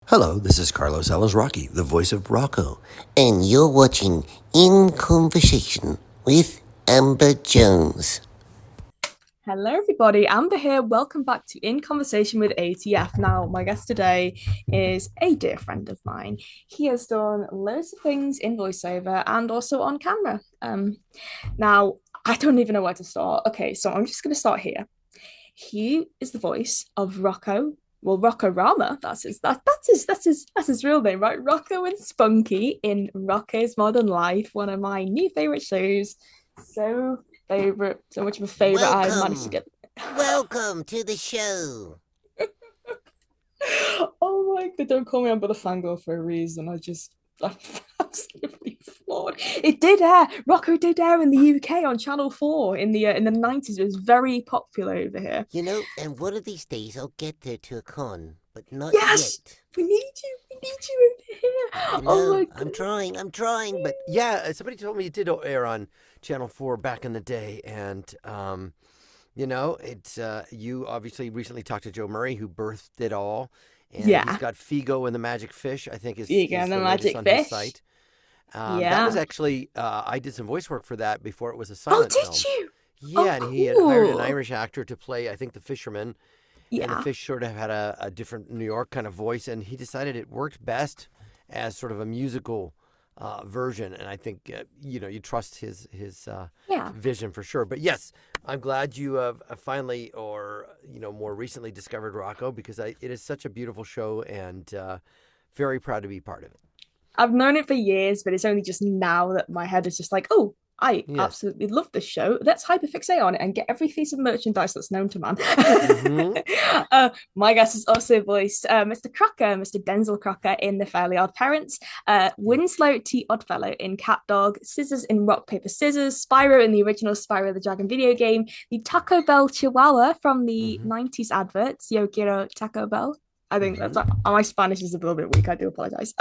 Hello, this is Carlos Alazraqui, the voice of Rocko. And you're watching In Conversation with Amber Jones. Hello, everybody. Amber here. Welcome back to In Conversation with ATF. Now, my guest today is a dear friend of mine. He has done loads of things in voiceover and also on camera. Now, I don't even know where to start. Okay, so I'm just going to start here. He is the voice of Rocko. Well, Rocko Rama. That's his real name, right? Rocko and Spunky in Rocko's Modern Life, one of my new favorite shows. So much of a favorite. I've managed to get. Welcome to the show. Oh my God! Don't call me Amber the fangirl for a reason. I'm absolutely floored. It did air. Rocko did air in the UK on Channel 4 in the 90s. It was very popular over here. You know, and one of these days I'll get there to a con, but not Yes, yet. we need you. We need you over here. Oh my God. I'm trying, but yeah, somebody told me it did air on Channel 4 back in the day, and it's you obviously recently talked to Joe Murray, who birthed it all, and he's got Figo and the Magic Fish. I think is Figo and the Magic on Fish. His site. That was actually I did some voice work for that before it was a silent film. Oh, did you? Yeah, and he had hired an Irish actor to play, I think, the fisherman. Yeah. And the fish sort of had a different New York kind of voice, and he decided it worked best as sort of a musical version. And I think, you trust his vision for sure. But yes, I'm glad you have finally or, more recently discovered Rocko, because it is such a beautiful show, and very proud to be part of it. I've known it for years, but it's only just now that my head is just like, oh, I absolutely love this show. Let's hyperfixate on it and get every piece of merchandise that's known to man. Mm-hmm. My guest has also voiced Mr. Crocker, Mr. Denzel Crocker in The Fairly OddParents, Winslow T. Oddfellow in Cat Dog, Scissors in Rock, Paper, Scissors, Spyro in the original Spyro the Dragon video game, the Taco Bell Chihuahua from the 90s adverts, Yo Quiero Taco Bell. I think that's my Spanish is a little bit weak. I do apologize.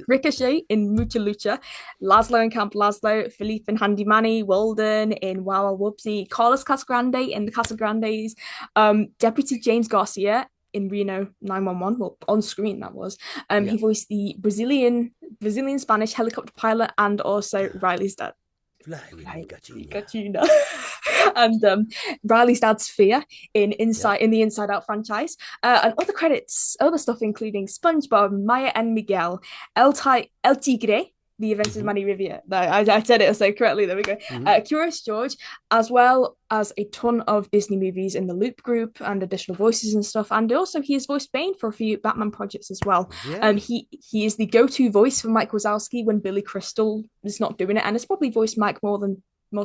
Ricochet in Mucha Lucha, Lazlo in Camp Lazlo, Felipe in Handy Manny, Walden in Wow Wubbzy, Carlos Casagrande in the Casagrandes, Deputy James Garcia in Reno 911. Well, on screen that was. He voiced the Brazilian Spanish helicopter pilot and also Riley's dad. Gachina. And Riley's dad's Fear in the Inside Out franchise, and other stuff including SpongeBob, Maya and Miguel, El Tigre, the Adventures of Manny Rivia. I said it so correctly. There we go. Curious George, as well as a ton of Disney movies in the Loop group and additional voices and stuff. And also he has voiced Bane for a few Batman projects as well. Yeah. He is the go-to voice for Mike Wazowski when Billy Crystal is not doing it, and it's probably voiced Mike more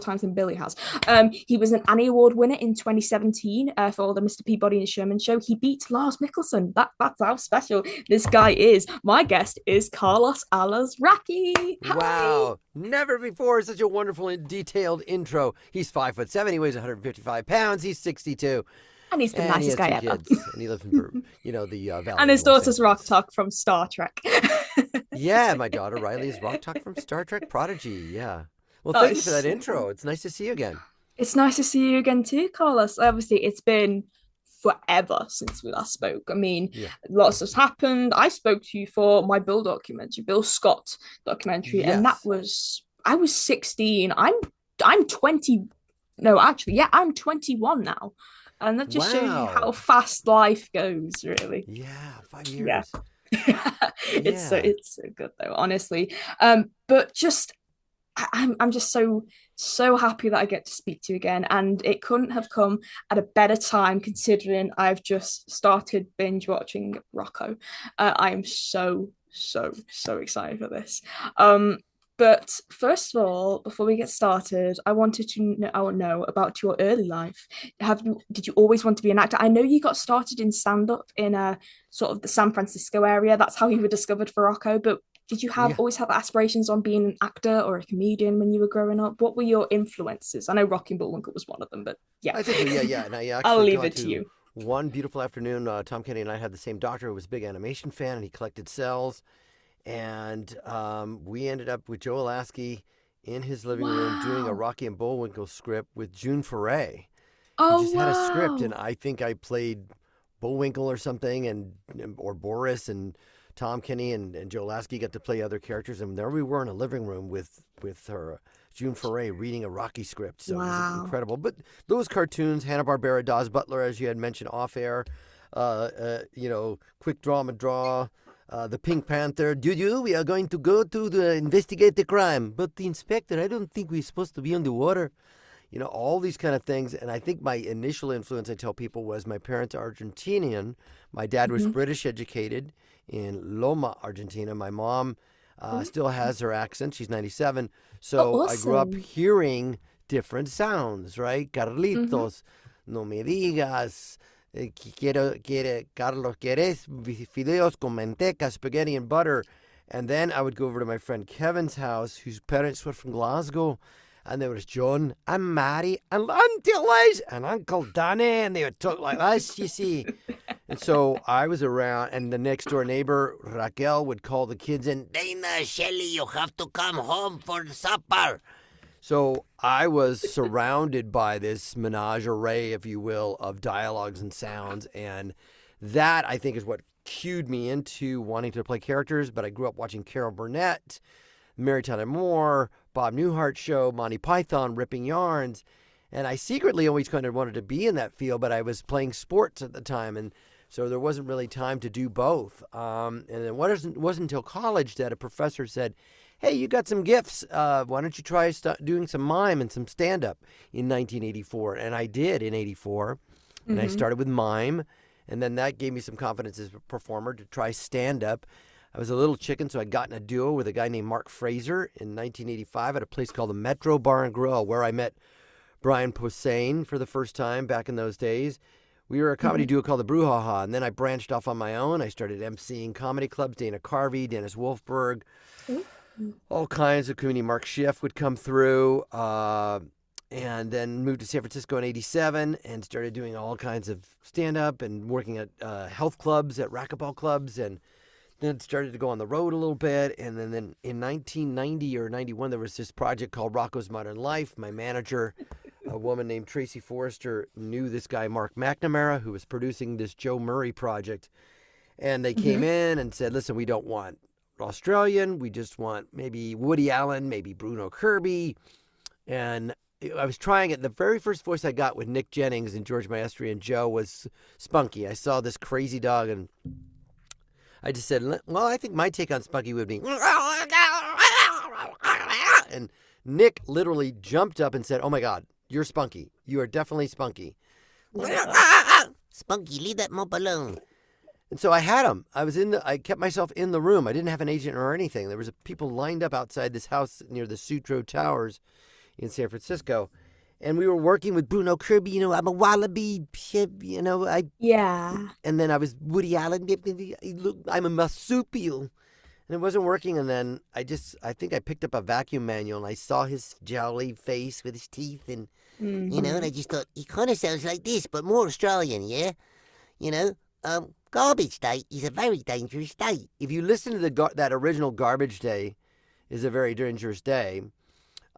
times than Billy has. He was an Annie Award winner in 2017 for the Mr. Peabody and Sherman show. He beat Lars Mikkelsen. That's how special this guy is. My guest is Carlos Alazraqui. Wow. Never before such a wonderful and detailed intro. He's 5'7", he weighs 155 pounds, he's 62. And he's the nicest guy ever. Kids, and he lives in the Valley. And his daughter's Rock Talk from Star Trek. Yeah, my daughter Riley is Rock Talk from Star Trek Prodigy. Yeah. Well, thank you for that intro. It's nice to see you again. It's nice to see you again too, Carlos. Obviously, it's been forever since we last spoke. I mean, lots has happened. I spoke to you for my Bill documentary, Bill Scott documentary, and I was 16. I'm 20. No, actually, yeah, I'm 21 now, and that just shows you how fast life goes, really. Yeah, 5 years. Yeah. It's so good though, honestly. But just. I'm just so happy that I get to speak to you again, and it couldn't have come at a better time considering I've just started binge watching Rocko. I am so excited for this. But first of all, before we get started, I wanted to know about your early life. Did you always want to be an actor? I know you got started in stand-up in a sort of the San Francisco area. That's how you were discovered for Rocko, but did you always have aspirations on being an actor or a comedian when you were growing up? What were your influences? I know Rocky and Bullwinkle was one of them, but yeah. I think, And I actually I'll leave it to you. One beautiful afternoon, Tom Kenny and I had the same doctor who was a big animation fan, and he collected cells. And we ended up with Joe Lasky in his living room doing a Rocky and Bullwinkle script with June Foray. Oh, he just had a script, and I think I played Bullwinkle or something, or Boris, and Tom Kenny and Joe Lasky got to play other characters, and there we were in a living room with her June Foray reading a Rocky script. So It was incredible. But those cartoons, Hanna-Barbera, Dawes Butler, as you had mentioned off air, Quick Draw, the Pink Panther. We are going to go to investigate the crime. But the inspector, I don't think we're supposed to be underwater. All these kind of things. And I think my initial influence, I tell people, was my parents are Argentinian. My dad was British educated in Loma, Argentina. My mom still has her accent. She's 97. So awesome. I grew up hearing different sounds, right? Carlitos, no me digas, Carlos, ¿quieres fideos con manteca, spaghetti and butter? And then I would go over to my friend Kevin's house, whose parents were from Glasgow. And there was John and Mary and Auntie Liz and Uncle Danny, and they would talk like this, you see. And so I was around, and the next door neighbor, Raquel, would call the kids in, Dana, Shelly, you have to come home for supper. So I was surrounded by this menagerie, if you will, of dialogues and sounds. And that, I think, is what cued me into wanting to play characters. But I grew up watching Carol Burnett, Mary Tyler Moore, Bob Newhart Show, Monty Python, Ripping Yarns. And I secretly always kind of wanted to be in that field, but I was playing sports at the time. And so there wasn't really time to do both. And it wasn't until college that a professor said, hey, you got some gifts. Why don't you try doing some mime and some stand-up in 1984? And I did in 84. And I started with mime. And then that gave me some confidence as a performer to try stand-up. I was a little chicken, so I got in a duo with a guy named Mark Fraser in 1985 at a place called the Metro Bar and Grill, where I met Brian Posehn for the first time back in those days. We were a comedy duo called the Brouhaha, and then I branched off on my own. I started emceeing comedy clubs, Dana Carvey, Dennis Wolfberg, all kinds of comedy. Mark Schiff would come through, and then moved to San Francisco in 87 and started doing all kinds of stand-up and working at health clubs, at racquetball clubs, and then started to go on the road a little bit. And then in 1990 or 91, there was this project called Rocko's Modern Life. My manager, a woman named Tracy Forrester, knew this guy, Mark McNamara, who was producing this Joe Murray project. And they came in and said, listen, we don't want Australian. We just want maybe Woody Allen, maybe Bruno Kirby. And I was trying it. The very first voice I got with Nick Jennings and George Maestri and Joe was Spunky. I saw this crazy dog, and I just said, well, I think my take on Spunky would be, and Nick literally jumped up and said, oh my God, you're Spunky. You are definitely Spunky. Spunky, leave that mope alone. And so I had him. I kept myself in the room. I didn't have an agent or anything. There was people lined up outside this house near the Sutro Towers in San Francisco. And we were working with Bruno Kirby, I'm a wallaby, Yeah. And then I was Woody Allen, I'm a marsupial. And it wasn't working. And then I think I picked up a vacuum manual and I saw his jowly face with his teeth. And, and I just thought, he kind of sounds like this, but more Australian, yeah? Garbage Day is a very dangerous day. If you listen to that original Garbage Day is a very dangerous day,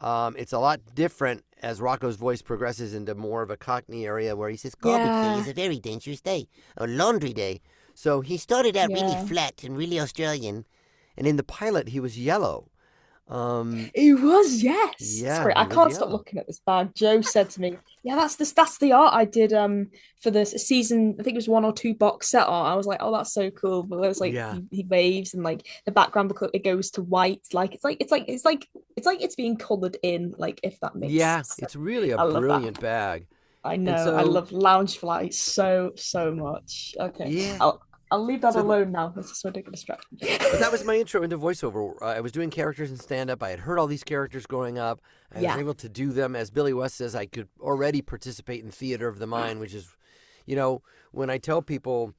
it's a lot different as Rocko's voice progresses into more of a Cockney area where he says, Garbage Day is a very dangerous day, or Laundry Day. So he started out really flat and really Australian. And in the pilot, he was yellow. He was, yes. Yeah, sorry, I can't stop looking at this bag. Joe said to me, yeah, that's the art I did for the season, I think it was 1 or 2 box set art. I was like, oh, that's so cool. But it was like he waves and like the background, it goes to white. Like it's like it's being colored in, like, if that makes sense. It's really a brilliant bag. I know. I love Loungefly so much. Okay. Yeah. I'll leave that alone now. That's just so I don't get distracted. But that was my intro into voiceover. I was doing characters in stand-up. I had heard all these characters growing up. I was able to do them. As Billy West says, I could already participate in theater of the mind, which is, when I tell people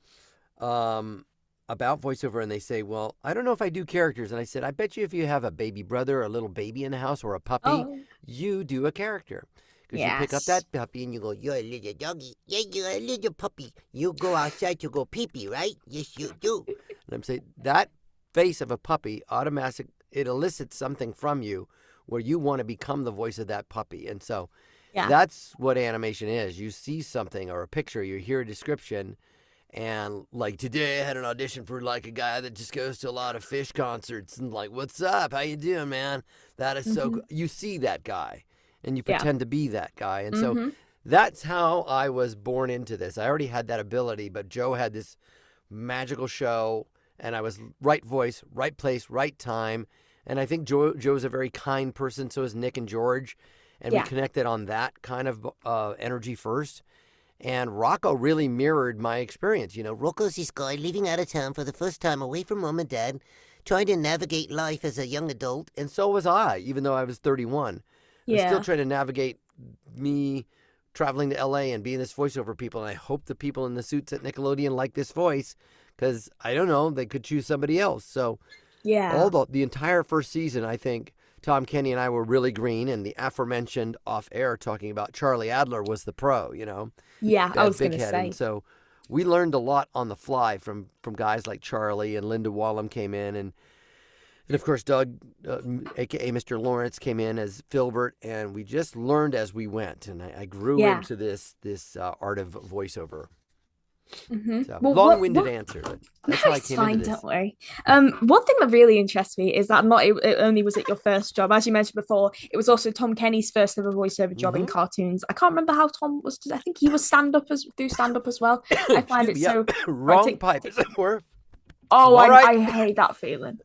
about voiceover and they say, well, I don't know if I do characters. And I said, I bet you if you have a baby brother or a little baby in the house or a puppy, you do a character. Because you pick up that puppy and you go, you're a little doggy. Yeah, you're a little puppy. You go outside to go pee-pee, right? Yes, you do. And I'm saying that face of a puppy, it elicits something from you where you want to become the voice of that puppy. And so that's what animation is. You see something or a picture, you hear a description, And like today I had an audition for like a guy that just goes to a lot of Fish concerts and like, what's up? How you doing, man? That is so good. You see that guy and you pretend to be that guy. And so that's how I was born into this. I already had that ability, but Joe had this magical show and I was right voice, right place, right time. And I think Joe's a very kind person. So is Nick and George. And we connected on that kind of energy first. And Rocko really mirrored my experience, you know. Rocko's this guy living out of town for the first time away from mom and dad, trying to navigate life as a young adult. And so was I, even though I was 31. I was still trying to navigate me traveling to L.A. and being this voiceover people. And I hope the people in the suits at Nickelodeon like this voice because, I don't know, they could choose somebody else. So all the entire first season, I think, Tom Kenny and I were really green, and the aforementioned off-air talking about Charlie Adler was the pro, you know? Yeah, I was going to say. And so we learned a lot on the fly from guys like Charlie, and Linda Wallum came in, and of course Doug, a.k.a. Mr. Lawrence, came in as Filbert, and we just learned as we went, and I grew into this art of voiceover. So, long-winded answer, but that's how I came into this. Don't worry. One thing that really interests me is that not it only was it your first job, as you mentioned before, it was also Tom Kenny's first ever voiceover job in cartoons. I can't remember how Tom was. I think he was stand up as well. I find it so wrong pipe, as it were. Oh, I hate that feeling.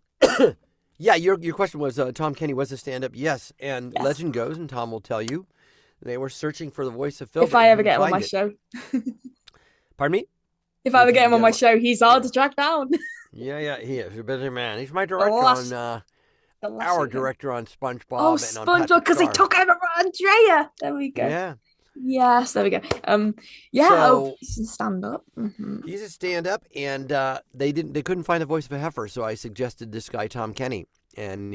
Yeah, your question was Tom Kenny was a stand-up. Yes, and legend goes, and Tom will tell you, they were searching for the voice of Filbert. If I ever get him on my show. Pardon me? If I ever get him on my show, he's hard to track down. Yeah, he is a busy man. He's my director our director on SpongeBob. Oh, SpongeBob, because he took over Andrea. There we go. Yeah. Yes, there we go. He's a stand-up. He's a stand-up, and they couldn't find the voice of a heifer, so I suggested this guy Tom Kenny, and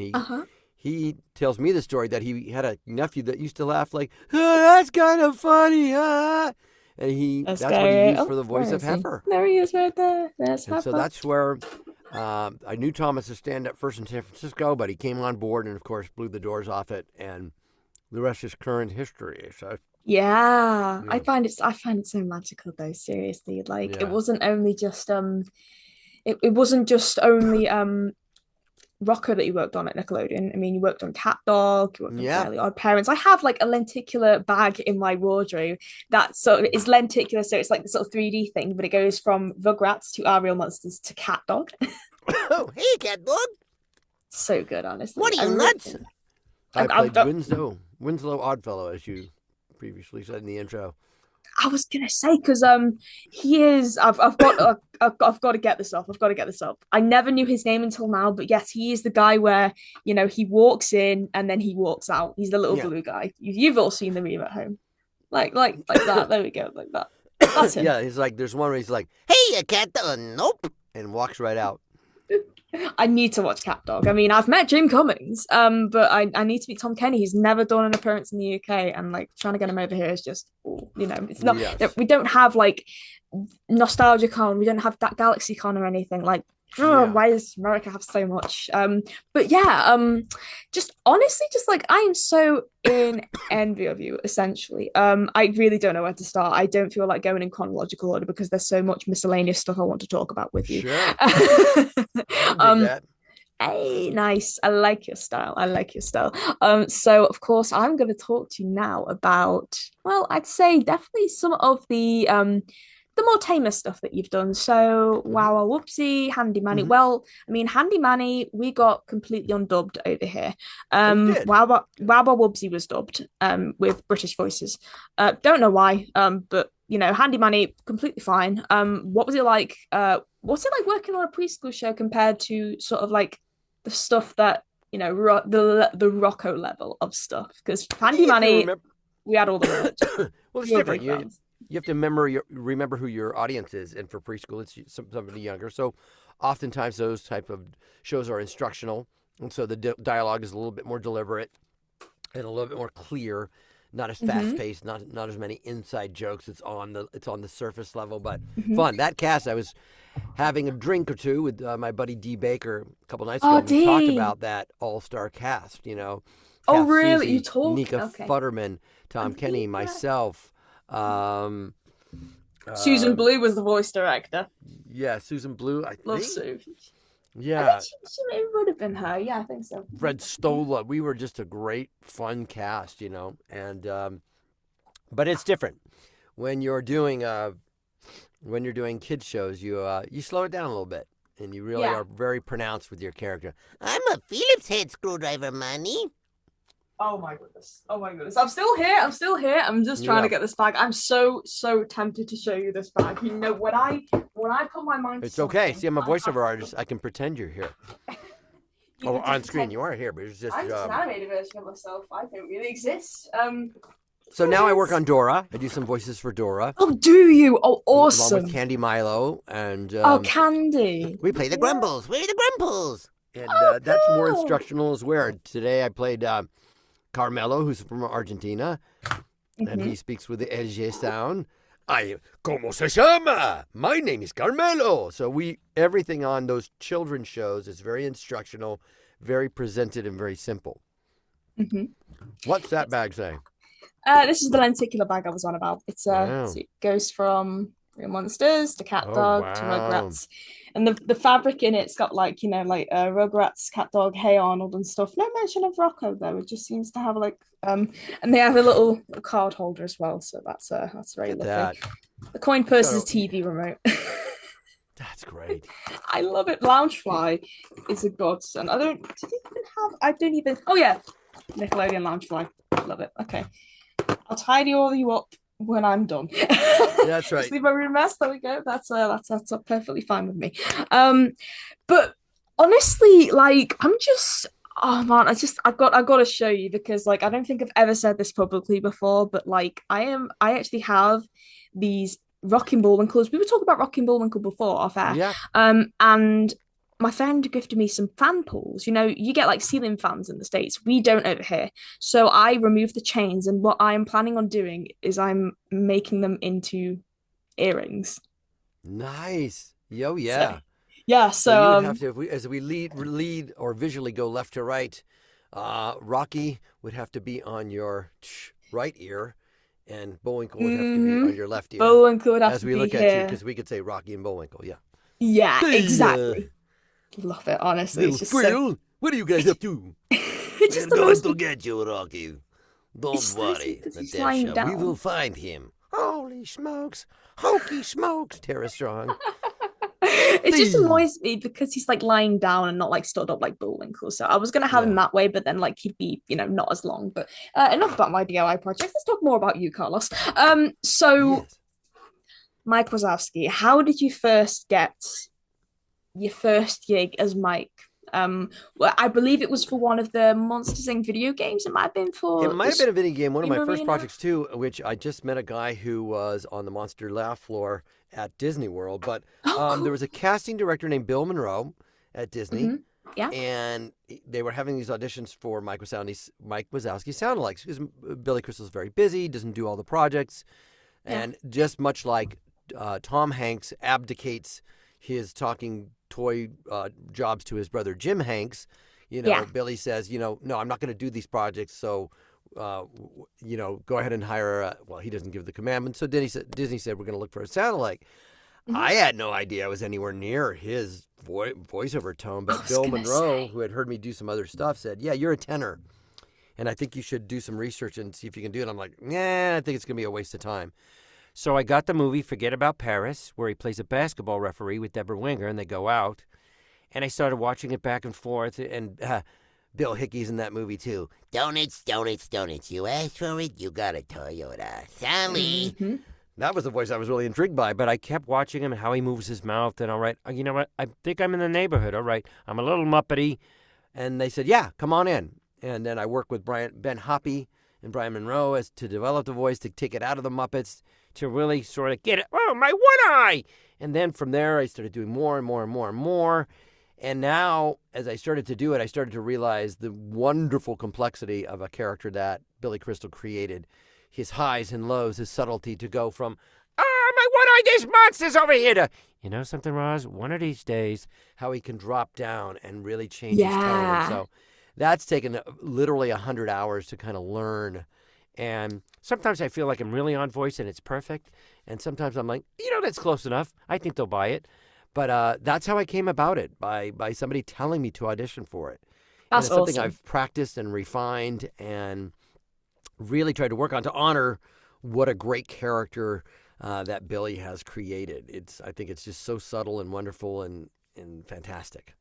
he tells me the story that he had a nephew that used to laugh like, oh, that's kind of funny, and that's what he used for the voice of Heifer. There he is right there. There's Heifer. So that's where I knew Tom as a stand-up first in San Francisco, but he came on board and, of course, blew the doors off it, and the rest is current history. So yeah. I find it so magical, though. Seriously, like it wasn't only just it wasn't just only Rocko that you worked on at Nickelodeon. I mean, you worked on Cat Dog, you worked on Fairly OddParents. I have like a lenticular bag in my wardrobe that sort of is lenticular, so it's like the sort of 3D thing, but it goes from Rugrats to Our Real Monsters to Cat Dog. Oh, hey, Cat Dog. So good, honestly. What are you nuts? I played Winslow Oddfellow, as you previously said in the intro. I was gonna say because he is. I've got to get this up. I never knew his name until now, but yes, he is the guy where he walks in and then he walks out. He's the little blue guy. You've all seen the meme at home, like that. There we go, like that. That's him. Yeah, he's like. There's one where he's like, "Hey, a cat dog." Nope, and walks right out. I need to watch Cat Dog. I mean, I've met Jim Cummings, but I need to meet Tom Kenny. He's never done an appearance in the UK, and like trying to get him over here is just, it's not. Yes. We don't have like Nostalgia Con. We don't have that Galaxy Con or anything. Like, why does America have so much? But yeah, just honestly, just like I am so in envy of you. Essentially, I really don't know where to start. I don't feel like going in chronological order because there's so much miscellaneous stuff I want to talk about with you. Sure. Hey, nice. I like your style. So of course I'm going to talk to you now about, well, I'd say definitely some of the more tamer stuff that you've done. So Wow Wow Wubbzy, Handy Manny. Well, I mean, Handy Manny, we got completely undubbed over here. Wow Wow Wubbzy was dubbed with British voices. Don't know why, but Handy Manny, completely fine. What was it like? What's it like working on a preschool show compared to sort of like the stuff that the Rocko level of stuff? Because Handy Manny, we had all the words. Well, it's different. You have to remember who your audience is, and for preschool, it's somebody younger. So, oftentimes those type of shows are instructional, and so the dialogue is a little bit more deliberate and a little bit more clear. Not as fast paced, not as many inside jokes. It's on the surface level, but fun. That cast, I was having a drink or two with my buddy D Baker a couple nights ago. We talked about that all-star cast. Oh, really? Susie, you talked? Nika Futterman, Tom Kenny, myself. Susan Blue was the voice director. Yeah, Susan Blue, I think. Love Sue. Yeah. I think it would have been her. Yeah, I think so. Fred Stola. We were just a great, fun cast, and but it's different when you're doing kids shows. You slow it down a little bit, and you really are very pronounced with your character. I'm a Phillips head screwdriver, Manny. Oh my goodness. I'm still here. I'm just trying to get this bag. I'm so tempted to show you this bag. When I put my mind to It's okay. See, I'm a voiceover artist. I can pretend you're here. On screen you are here, but it's just... I'm just an animated version of myself. I don't really exist. So now I work on Dora. I do some voices for Dora. Oh, do you? Oh, awesome. Along with Candy Milo. And Candy. We play the Grumbles. We're the Grumbles. And that's more instructional as well. Today I played... Carmelo, who's from Argentina, and he speaks with the LG sound. ¿Cómo se llama? My name is Carmelo. So everything on those children's shows is very instructional, very presented, and very simple. What's that bag say? This is the lenticular bag I was on about. So it goes from Real Monsters to Cat Dog to Rugrats. And the fabric in it's got Rugrats, Cat Dog, Hey Arnold and stuff. No mention of Rocko though. It just seems to have and they have a little card holder as well. So that's very lovely. The coin purse is a TV remote. That's great. I love it. Loungefly is a godsend. Oh yeah, Nickelodeon Loungefly. Love it. Okay, I'll tidy all you up when I'm done. That's right. Just leave my room mess. There we go. That's perfectly fine with me. But honestly, I'm just I've got to show you because I don't think I've ever said this publicly before, but I actually have these Rocking Bullwinkles. We were talking about Rocking Bullwinkle before off air. Yeah. And my friend gifted me some fan pulls. You get ceiling fans in the States. We don't over here. So I removed the chains, and what I'm planning on doing is I'm making them into earrings. Nice. Yo, yeah. So you would have to, as we lead or visually go left to right, Rocky would have to be on your right ear, and Bullwinkle would have to be on your left ear. Bullwinkle would have to be here. As we look at you, because we could say Rocky and Bullwinkle, yeah. Yeah, exactly. Love it, honestly. Little Frill, what are you guys up to? It's just We're going to get you, Rocky. Don't worry, Natasha. We will find him. Holy smokes. Hokey smokes. Tara Strong. It just annoys me because he's lying down and not stood up like Bullwinkle. So I was going to have him that way, but then he'd be, not as long. But enough about my DIY project. Let's talk more about you, Carlos. Mike Wazowski, how did you first get your first gig as Mike? Well, I believe it was for one of the Monsters Inc. video games. It might have been a video game. One of my first projects too, which I just met a guy who was on the Monster Laugh floor at Disney World. But cool. There was a casting director named Bill Monroe at Disney. Yeah. And they were having these auditions for Mike Wazowski sound-alikes because Billy Crystal's very busy, doesn't do all the projects, and just much like Tom Hanks abdicates his talking toy jobs to his brother Jim Hanks, Billy says, no, I'm not going to do these projects, so go ahead and hire he doesn't give the commandment. So Disney said we're going to look for a sound-alike. I had no idea I was anywhere near his voiceover tone, but Bill Monroe, who had heard me do some other stuff, said, yeah, you're a tenor, and I think you should do some research and see if you can do it. I'm like, I think it's going to be a waste of time. So I got the movie Forget About Paris, where he plays a basketball referee with Deborah Winger, and they go out. And I started watching it back and forth, and Bill Hickey's in that movie, too. Donuts. You asked for it, you got a Toyota. Sally. That was the voice I was really intrigued by, but I kept watching him, how he moves his mouth, and all right, you know what, I think I'm in the neighborhood, all right, I'm a little Muppety. And they said, yeah, come on in. And then I worked with Ben Hoppy and Brian Monroe to develop the voice, to take it out of the Muppets, to really sort of get it, my one eye. And then from there, I started doing more and more and more and more. And now, as I started to do it, I started to realize the wonderful complexity of a character that Billy Crystal created. His highs and lows, his subtlety to go from, my one eye, there's monsters over here, to, you know something, Roz? One of these days, how he can drop down and really change his tone. So that's taken literally 100 hours to kind of learn. And sometimes I feel like I'm really on voice and it's perfect. And sometimes I'm like, that's close enough. I think they'll buy it. But that's how I came about it, by somebody telling me to audition for it. That's and it's something awesome. I've practiced and refined and really tried to work on to honor what a great character that Billy has created. I think it's just so subtle and wonderful and fantastic.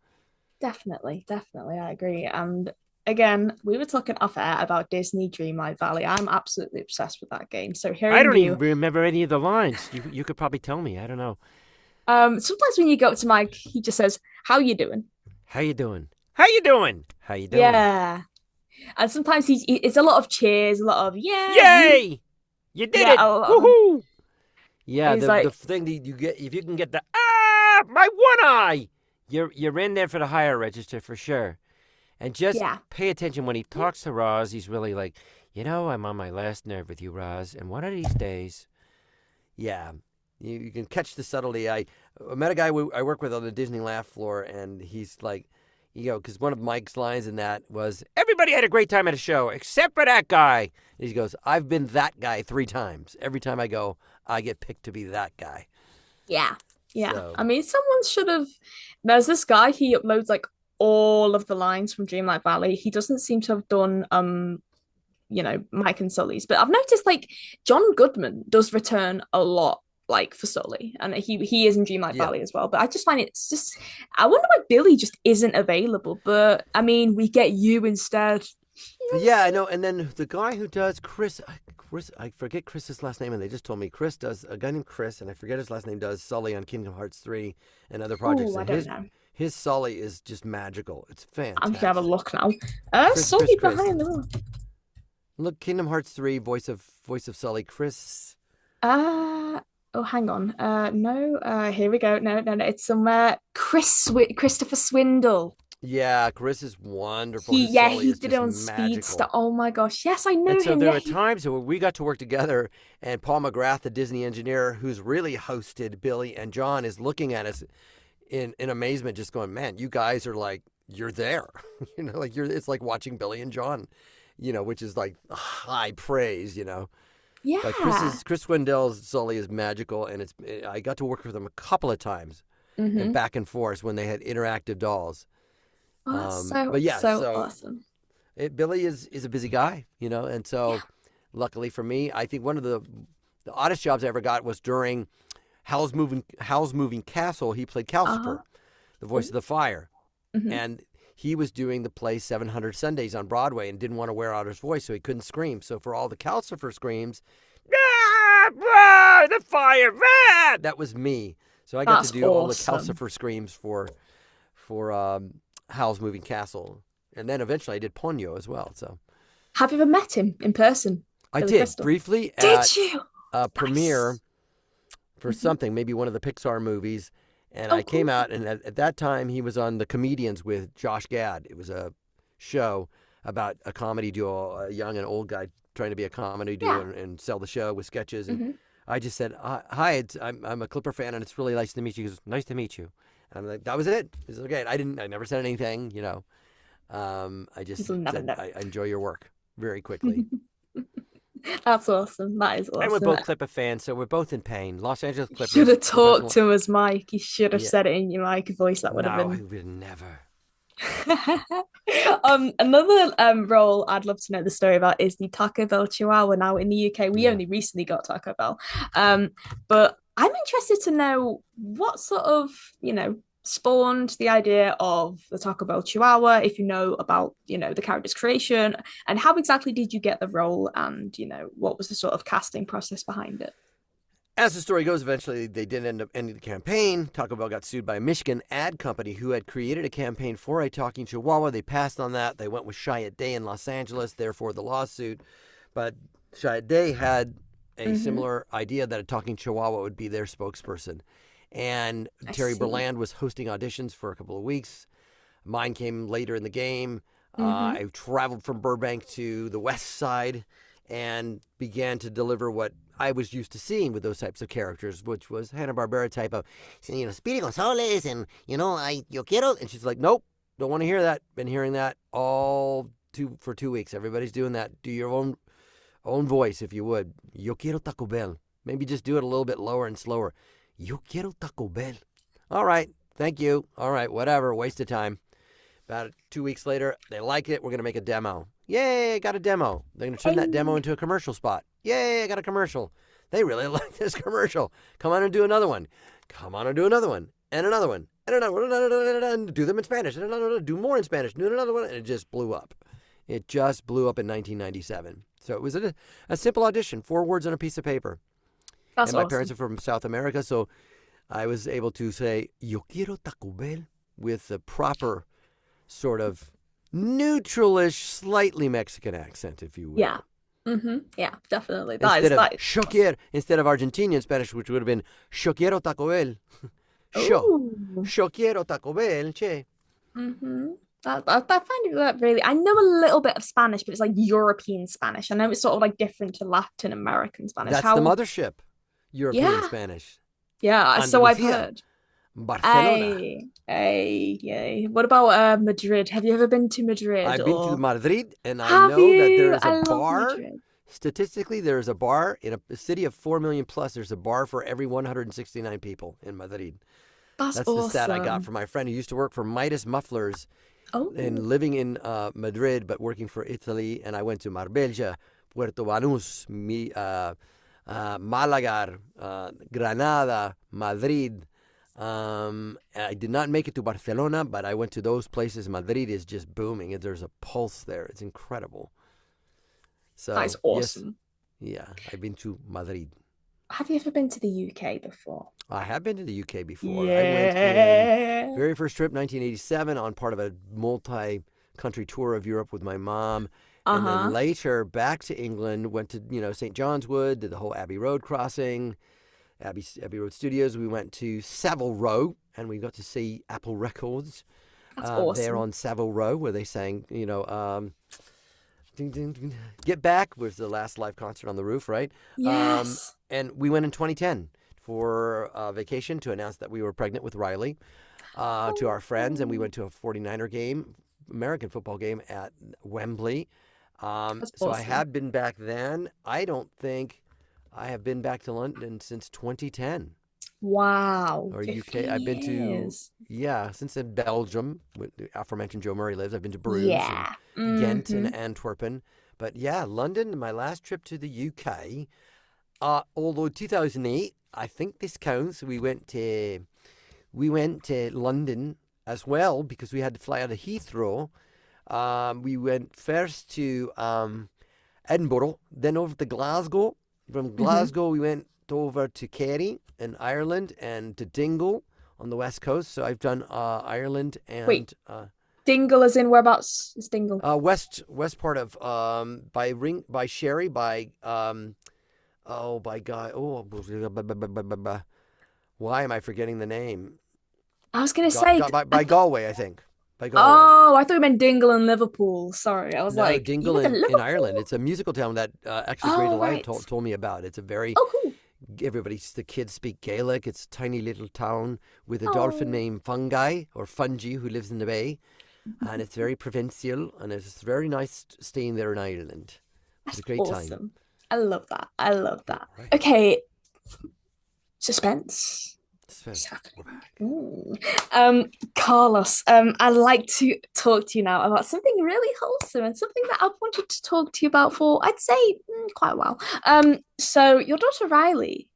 Definitely, I agree. And again, we were talking off air about Disney Dreamlight Valley. I'm absolutely obsessed with that game. So hearing I don't even remember any of the lines. You could probably tell me. I don't know. Sometimes when you go up to Mike, he just says, "How you doing? How you doing? How you doing? How you doing?" Yeah. And sometimes it's a lot of cheers, a lot of yay! You did it! Woohoo! Yeah, the thing that you get, if you can get the my one eye, you're in there for the higher register for sure. And just pay attention when he talks to Roz. He's really like, I'm on my last nerve with you, Roz, and one of these days, you can catch the subtlety. I met a guy I work with on the Disney laugh floor, and he's like, because one of Mike's lines in that was, "Everybody had a great time at a show, except for that guy." And he goes, "I've been that guy 3 times. Every time I go, I get picked to be that guy." Yeah. So. I mean, someone should have. There's this guy. He uploads like all of the lines from Dreamlight Valley. He doesn't seem to have done Mike and Sully's, but I've noticed like John Goodman does return a lot, like for Sully, and he is in Dreamlight Valley as well. But I just find it's just, I wonder why Billy just isn't available. But I mean, we get you instead. Yeah, I know. And then the guy who does Chris, I forget Chris's last name, and they just told me Chris does, a guy named Chris, and I forget his last name, does Sully on Kingdom Hearts 3 and other projects. Ooh, I don't know. His Sully is just magical. It's fantastic. I'm gonna have a look now. Sully behind the wall. Look, Kingdom Hearts 3, voice of Sully, Chris. Oh, hang on. No. Here we go. No. It's somewhere. Christopher Swindle. Yeah, Chris is wonderful. He did it on Speedster. Oh my gosh, yes, I know him. And so there were times where we got to work together, and Paul McGrath, the Disney engineer, who's really hosted Billy and John, is looking at us in amazement, just going, "Man, you guys are like, you're there." It's like watching Billy and John, which is like high praise, Yeah. But Chris Swindell's Sully is magical, and I got to work with them a couple of times, and back and forth when they had interactive dolls. Oh, so awesome. Billy is a busy guy, and so luckily for me, I think one of the oddest jobs I ever got was during Howl's Moving Castle. He played Calcifer, the voice of the fire, and he was doing the play 700 Sundays on Broadway and didn't want to wear out his voice, so he couldn't scream. So for all the Calcifer screams, the fire, that was me. So I got to do all the Calcifer screams for Howl's Moving Castle, and then eventually I did Ponyo as well. So, have you ever met him in person? I did Crystal? Briefly. Did you? A premiere for something, maybe one of the Pixar movies, and I came out, and at that time he was on The Comedians with Josh Gad. It was a show about a comedy duo, a young and old guy trying to be a comedy duo and sell the show with sketches. And I just said, "Hi, I'm a Clipper fan, and it's really nice to meet you." He goes, "Nice to meet you." And I'm like, that was it. It's okay. I never said anything, I just said, I enjoy your work very quickly. That's awesome. That is awesome. And we're both Clipper fans, so we're both in pain. Los Angeles Clippers. Should have talked to him as Mike. You should have said it in your Mike voice. That would have been. No, I would never. Another role I'd love to know the story about is the Taco Bell Chihuahua. Now in the UK, we only recently got Taco Bell, but I'm interested to know what sort of spawned the idea of the Taco Bell Chihuahua. If you know about the character's creation, and how exactly did you get the role, and what was the sort of casting process behind it? As the story goes, eventually they did end up ending the campaign. Taco Bell got sued by a Michigan ad company who had created a campaign for a talking Chihuahua. They passed on that. They went with Chiat Day in Los Angeles, therefore the lawsuit. But Chiat Day had a similar idea that a talking Chihuahua would be their spokesperson. And Terry Berland was hosting auditions for a couple of weeks. Mine came later in the game. I traveled from Burbank to the west side and began to deliver what I was used to seeing with those types of characters, which was Hanna-Barbera type of, Speedy Gonzales and, yo quiero. And she's like, nope, don't want to hear that. Been hearing that for 2 weeks. Everybody's doing that. Do your own voice, if you would. Yo quiero Taco Bell. Maybe just do it a little bit lower and slower. Yo quiero Taco Bell. All right. Thank you. All right. Whatever. Waste of time. About 2 weeks later, they like it. We're going to make a demo. Yay, I got a demo. They're going to turn that demo into a commercial spot. Yay, I got a commercial. They really like this commercial. Come on and do another one. Come on and do another one. And another one. And another one. Do them in Spanish. Do more in Spanish. Do another one. And it just blew up. It just blew up in 1997. So it was a simple audition. 4 words on a piece of paper. That's and my awesome. parents are from South America, so I was able to say, Yo quiero Taco Bell, with the proper sort of neutralish, slightly Mexican accent, if you will. Yeah. Yeah, definitely. Instead of Argentinian Spanish, which would have been Yo quiero Taco Bell. Yo quiero Taco Bell, che. I find that really. I know a little bit of Spanish, but it's like European Spanish. I know it's sort of like different to Latin American Spanish. That's the mothership, European Spanish. Yeah, so I've heard. Barcelona. Yay. What about Madrid? Have you ever been to Madrid? I've been to Madrid, and I know that there is a bar. Madrid. Statistically, there is a bar in a city of 4 million plus. There's a bar for every 169 people in Madrid. That's awesome. The stat I got from my friend who used to work for Midas Mufflers and living in Madrid, but working for Italy. And I went to Marbella, Puerto Banús, Málaga, Granada, Madrid. I did not make it to Barcelona, but I went to those places. Madrid is just booming. There's a pulse there. It's incredible. So that is awesome. Yes, yeah, I've been to Madrid. Have you ever been to the UK before? I have been to the UK before. Yeah. I went in very first trip, 1987, on part of a multi-country tour of Europe with my mom. And then later back to England, went to, St. John's Wood, did the whole Abbey Road crossing, Abbey Road Studios. We went to Savile Row, and we got to see Apple Records. That's awesome. There on Savile Row, where they sang, Get Back was the last live concert on the roof, right? Yes. And we went in 2010 for vacation to announce that we were pregnant with Riley to our friends, and we went to a 49er game, American football game at Wembley. So awesome. I have been back then. I don't think I have been back to London since 2010. Wow. Or UK. I've been to, since in Belgium, where the aforementioned Joe Murray lives. I've been to Bruges and Ghent and Antwerpen. But yeah, London, my last trip to the UK, although 2008, I think this counts. We went to London as well because we had to fly out of Heathrow. We went first to Edinburgh, then over to Glasgow. From Glasgow, we went over to Kerry in Ireland and to Dingle on the west coast. So I've done Ireland and wait, Dingle as in whereabouts is Dingle? West part of by Sherry by why am I forgetting the name? I was gonna say by Galway, I think. Oh, I thought you meant Dingle in Liverpool. Sorry, I was like Dingle in Ireland. It's a musical town that actually Grey Delight told me about. It's a very cool. The kids speak Gaelic. It's a tiny little town with a dolphin named Fungi who lives in the bay, and it's very provincial, and it's very nice staying there in Ireland. It's a great time. I love that. Right. Okay, suspense. Carlos, I'd like to talk to you now about something really wholesome and something that I've wanted to talk to you about for, I'd say, quite a while. So your daughter Riley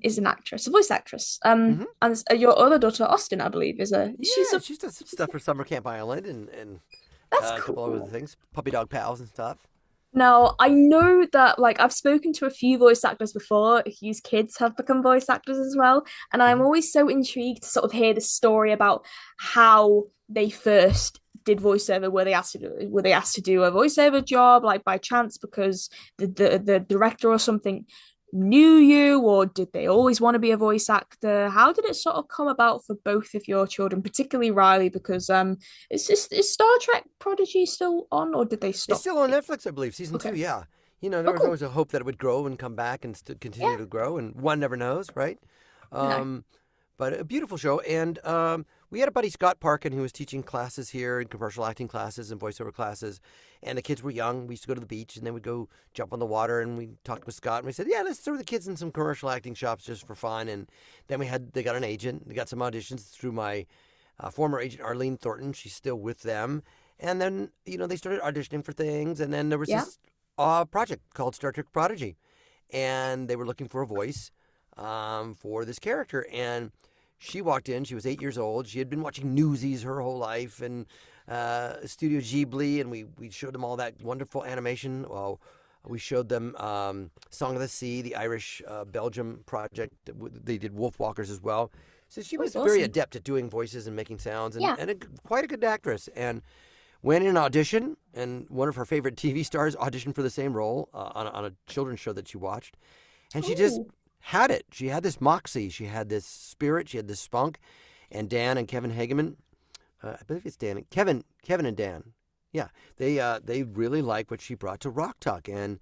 is an actress, a voice actress. And your other daughter Austin, I believe, is she does some stuff for Summer Camp Island and that's a couple other things, Puppy Dog Pals and stuff. Now, I know that, I've spoken to a few voice actors before whose kids have become voice actors as well, and I'm always so intrigued to sort of hear the story about how they first did voiceover. Were they asked to do a voiceover job, by chance because the director or something knew you, or did they always want to be a voice actor? How did it sort of come about for both of your children, particularly Riley? Because is Star Trek Prodigy still on, or did they stop? It's still on Netflix, I believe, season 2. Yeah, there was always a hope that it would grow and come back and continue to grow, and one never knows, right? But a beautiful show. And we had a buddy, Scott Parkin, who was teaching classes here, in commercial acting classes and voiceover classes. And the kids were young. We used to go to the beach, and then we'd go jump on the water. And we talked with Scott, and we said, yeah, let's throw the kids in some commercial acting shops just for fun. And then they got an agent. They got some auditions through my former agent, Arlene Thornton. She's still with them. And then, they started auditioning for things. And then there was this project called Star Trek Prodigy. And they were looking for a voice for this character. And she walked in. She was 8 years old. She had been watching Newsies her whole life and Studio Ghibli, and we showed them all that wonderful animation. Well, we showed them Song of the Sea, the Irish Belgium project. They did Wolf Walkers as well. So she was very adept at doing voices and making sounds, and quite a good actress. And went in an audition, and one of her favorite TV stars auditioned for the same role on a children's show that she watched. And she just had it. She had this moxie. She had this spirit. She had this spunk. And Dan and Kevin Hageman, I believe it's Dan, Kevin and Dan. Yeah, they really liked what she brought to Rock Talk. And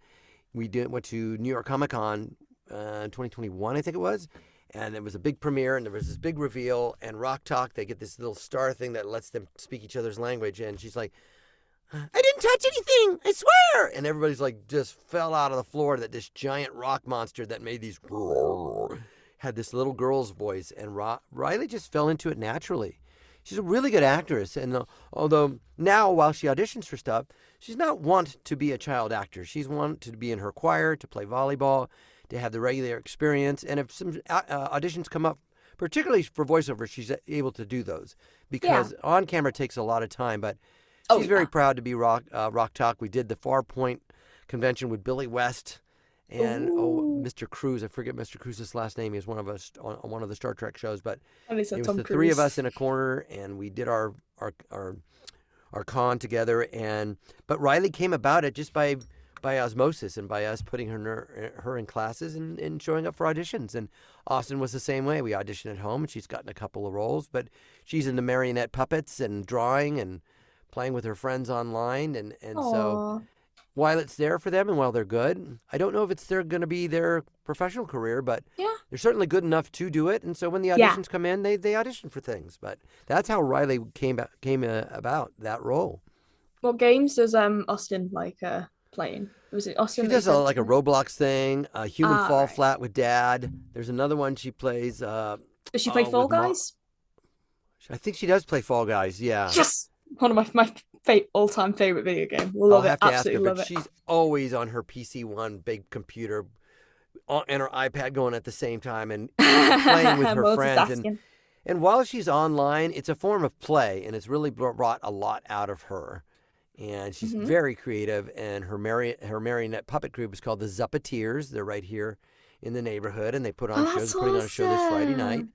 we went to New York Comic Con 2021, I think it was. And it was a big premiere, and there was this big reveal. And Rock Talk, they get this little star thing that lets them speak each other's language. And she's like, I didn't touch anything, I swear. And everybody's like, just fell out of the floor that this giant rock monster that made these had this little girl's voice. And Riley just fell into it naturally. She's a really good actress. And although now, while she auditions for stuff, she's not want to be a child actor. She's want to be in her choir, to play volleyball, to have the regular experience. And if some auditions come up, particularly for voiceover, she's able to do those. Because on camera takes a lot of time. But she's very proud to be Rock Talk. We did the Farpoint convention with Billy West and Mr. Cruz. I forget Mr. Cruz's last name. He was one of us on one of the Star Trek shows. But it was the three of us in a corner, and we did our con together. But Riley came about it just by osmosis and by us putting her in classes and showing up for auditions. And Austin was the same way. We auditioned at home, and she's gotten a couple of roles. But she's into marionette puppets and drawing and playing with her friends online, and so while it's there for them and while they're good, I don't know if it's going to be their professional career, but they're certainly good enough to do it. And so when the auditions come in, they audition for things. But that's how Riley came about that role. What games does Austin like playing? Was it Austin? She does like a Roblox thing, a Human Fall Flat with Dad. There's another one she plays. Does she play Fall Guys? I think she does play Fall Guys. Yeah. Yes. One of my all-time favorite video game. We'll love it. Absolutely love it. She's always on her PC1 big computer and her iPad going at the same time and playing with her friends. And while she's online, it's a form of play, and it's really brought a lot out of her. And she's very creative. And her marionette puppet group is called the Zuppeteers. They're right here in the neighborhood, and they put on shows. Putting on a show this Friday night.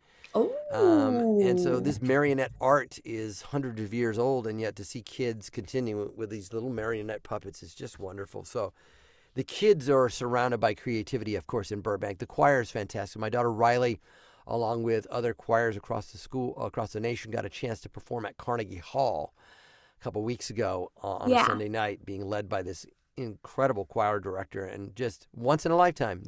And so this marionette art is hundreds of years old, and yet to see kids continue with these little marionette puppets is just wonderful. So the kids are surrounded by creativity, of course, in Burbank. The choir is fantastic. My daughter Riley, along with other choirs across the nation, got a chance to perform at Carnegie Hall a couple weeks ago on a Sunday night, being led by this incredible choir director, and just once in a lifetime,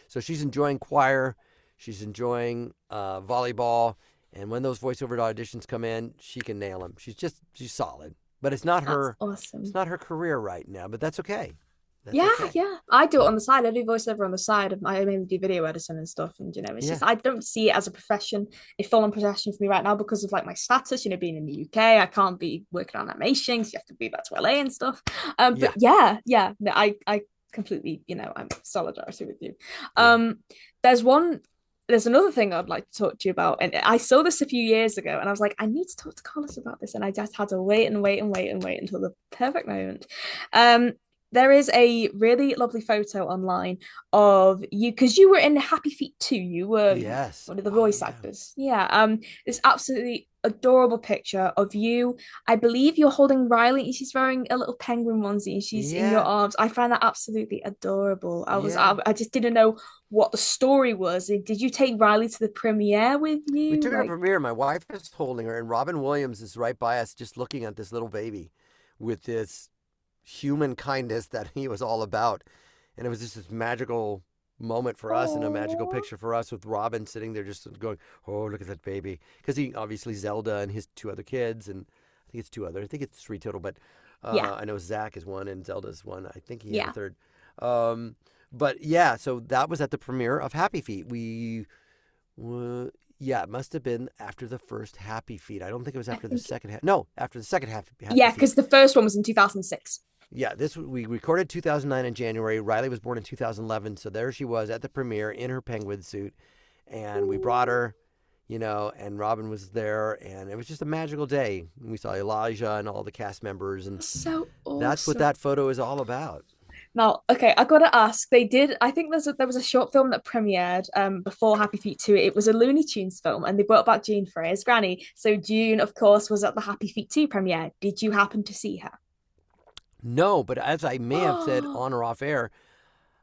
So she's enjoying choir. She's enjoying volleyball, and when those voiceover auditions come in, she can nail them. She's solid, but it's not her. Awesome. It's not her career right now, but that's okay. Yeah. I do it on the side. I do voiceover on the side. I mainly do video editing and stuff, and it's just I don't see it as a profession, a full-on profession for me right now because of like my status. Being in the UK, I can't be working on animations. You have to be back to LA and stuff. But I completely, I'm solidarity with you. There's another thing I'd like to talk to you about, and I saw this a few years ago, and I was like, I need to talk to Carlos about this, and I just had to wait until the perfect moment. There is a really lovely photo online of you, because you were in Happy Feet 2. You were one of the voice actors. This absolutely adorable picture of you. I believe you're holding Riley. She's wearing a little penguin onesie, and she's in your arms. I find that absolutely adorable. I just didn't know what the story was. Did you take Riley to the premiere with you? We took her to the premiere. My wife is holding her, and Robin Williams is right by us, just looking at this little baby with this human kindness that he was all about. And it was just this magical moment for us and a magical picture for us with Robin sitting there just going, oh, look at that baby. Because he obviously Zelda and his 2 other kids, and I think it's 3 total, but I know Zach is 1 and Zelda's 1. I think he had a third. But yeah, so that was at the premiere of Happy Feet. It must have been after the first Happy Feet. I don't think it was after the second half. No, after the second half. Yeah, because the first one was in 2006. Yeah, we recorded 2009 in January. Riley was born in 2011, so there she was at the premiere in her penguin suit, and we brought her, and Robin was there, and it was just a magical day. We saw Elijah and all the cast members, and so awesome. That's what that photo is all about. Now, okay, I gotta ask. I think there was a short film that premiered before Happy Feet 2. It was a Looney Tunes film, and they brought back June Freya's granny. So June, of course, was at the Happy Feet 2 premiere. Did you happen to see her? No, but as I may have said on or off air,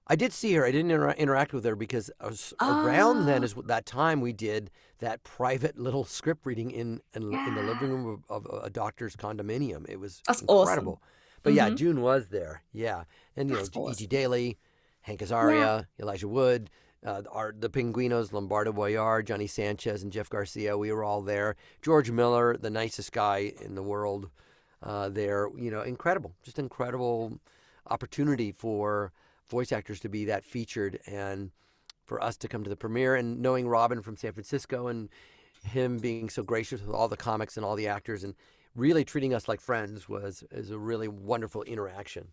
I did see her. I didn't interact with her because I was around then is that time we did that private little script reading in the living room of a doctor's condominium. It was incredible. Awesome. But yeah, June was there. Yeah. And, awesome. E.G. Daly, Hank Azaria, Elijah Wood, the Pinguinos, Lombardo Boyar, Johnny Sanchez, and Jeff Garcia. We were all there. George Miller, the nicest guy in the world. There, incredible, just incredible opportunity for voice actors to be that featured and for us to come to the premiere, and knowing Robin from San Francisco and him being so gracious with all the comics and all the actors and really treating us like friends is a really wonderful interaction.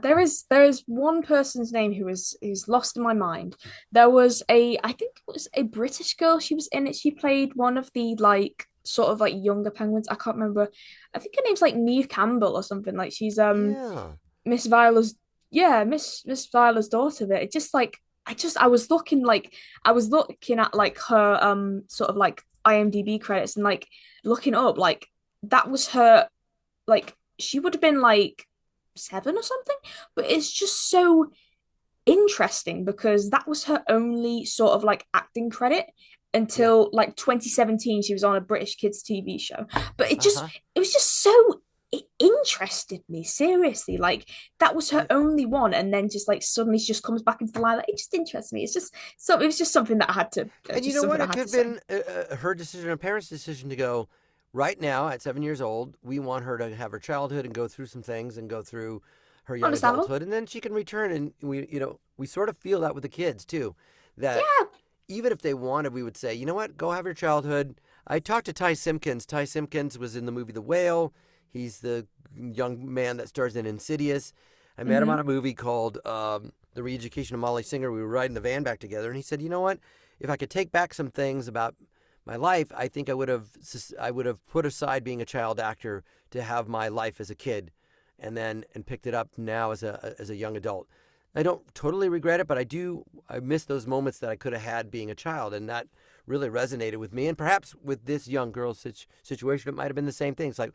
There is one person's name who's lost in my mind. There was I think it was a British girl. She was in it. She played one of the sort of younger penguins. I can't remember. I think her name's Neve Campbell or something. She's Miss Viola's Miss Viola's daughter. But it just I was looking at her sort of IMDb credits and looking up that was her, she would have been 7 or something, but it's just so interesting because that was her only sort of acting credit until 2017. She was on a British kids TV show, but it was just so, it interested me seriously. That was her only one, and then just suddenly she just comes back into the limelight. It just interests me. It's just so, it was just something that I had to. And you know what? It could have been her decision, a parent's decision to go. Right now, at 7 years old, we want her to have her childhood and go through some things and go through her young adulthood, and then she can return. And we sort of feel that with the kids too, that even if they wanted, we would say, you know what, go have your childhood. I talked to Ty Simpkins. Ty Simpkins was in the movie The Whale. He's the young man that stars in Insidious. I met him on a movie called The Re-Education of Molly Singer. We were riding the van back together, and he said, you know what, if I could take back some things about my life, I think I would have put aside being a child actor to have my life as a kid, and picked it up now as a young adult. I don't totally regret it, but I miss those moments that I could have had being a child, and that really resonated with me. And perhaps with this young girl's situation, it might have been the same thing. It's why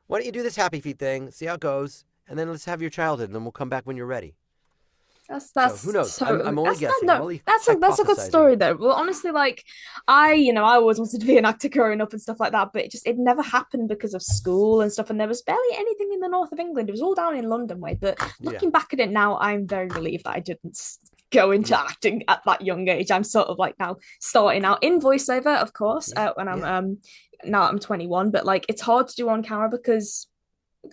don't you do this Happy Feet thing, see how it goes, and then let's have your childhood, and then we'll come back when you're ready. That's so who knows? So, I'm only guessing. That's a good story though. Well, honestly, I always wanted to be an actor growing up and stuff like that, but it never happened because of school and stuff, and there was barely anything in the north of England. It was all down in London way. But looking back at it now, I'm very relieved that I didn't go into acting at that young age. I'm sort of now starting out in voiceover, of course, when I'm now I'm 21, but it's hard to do on camera because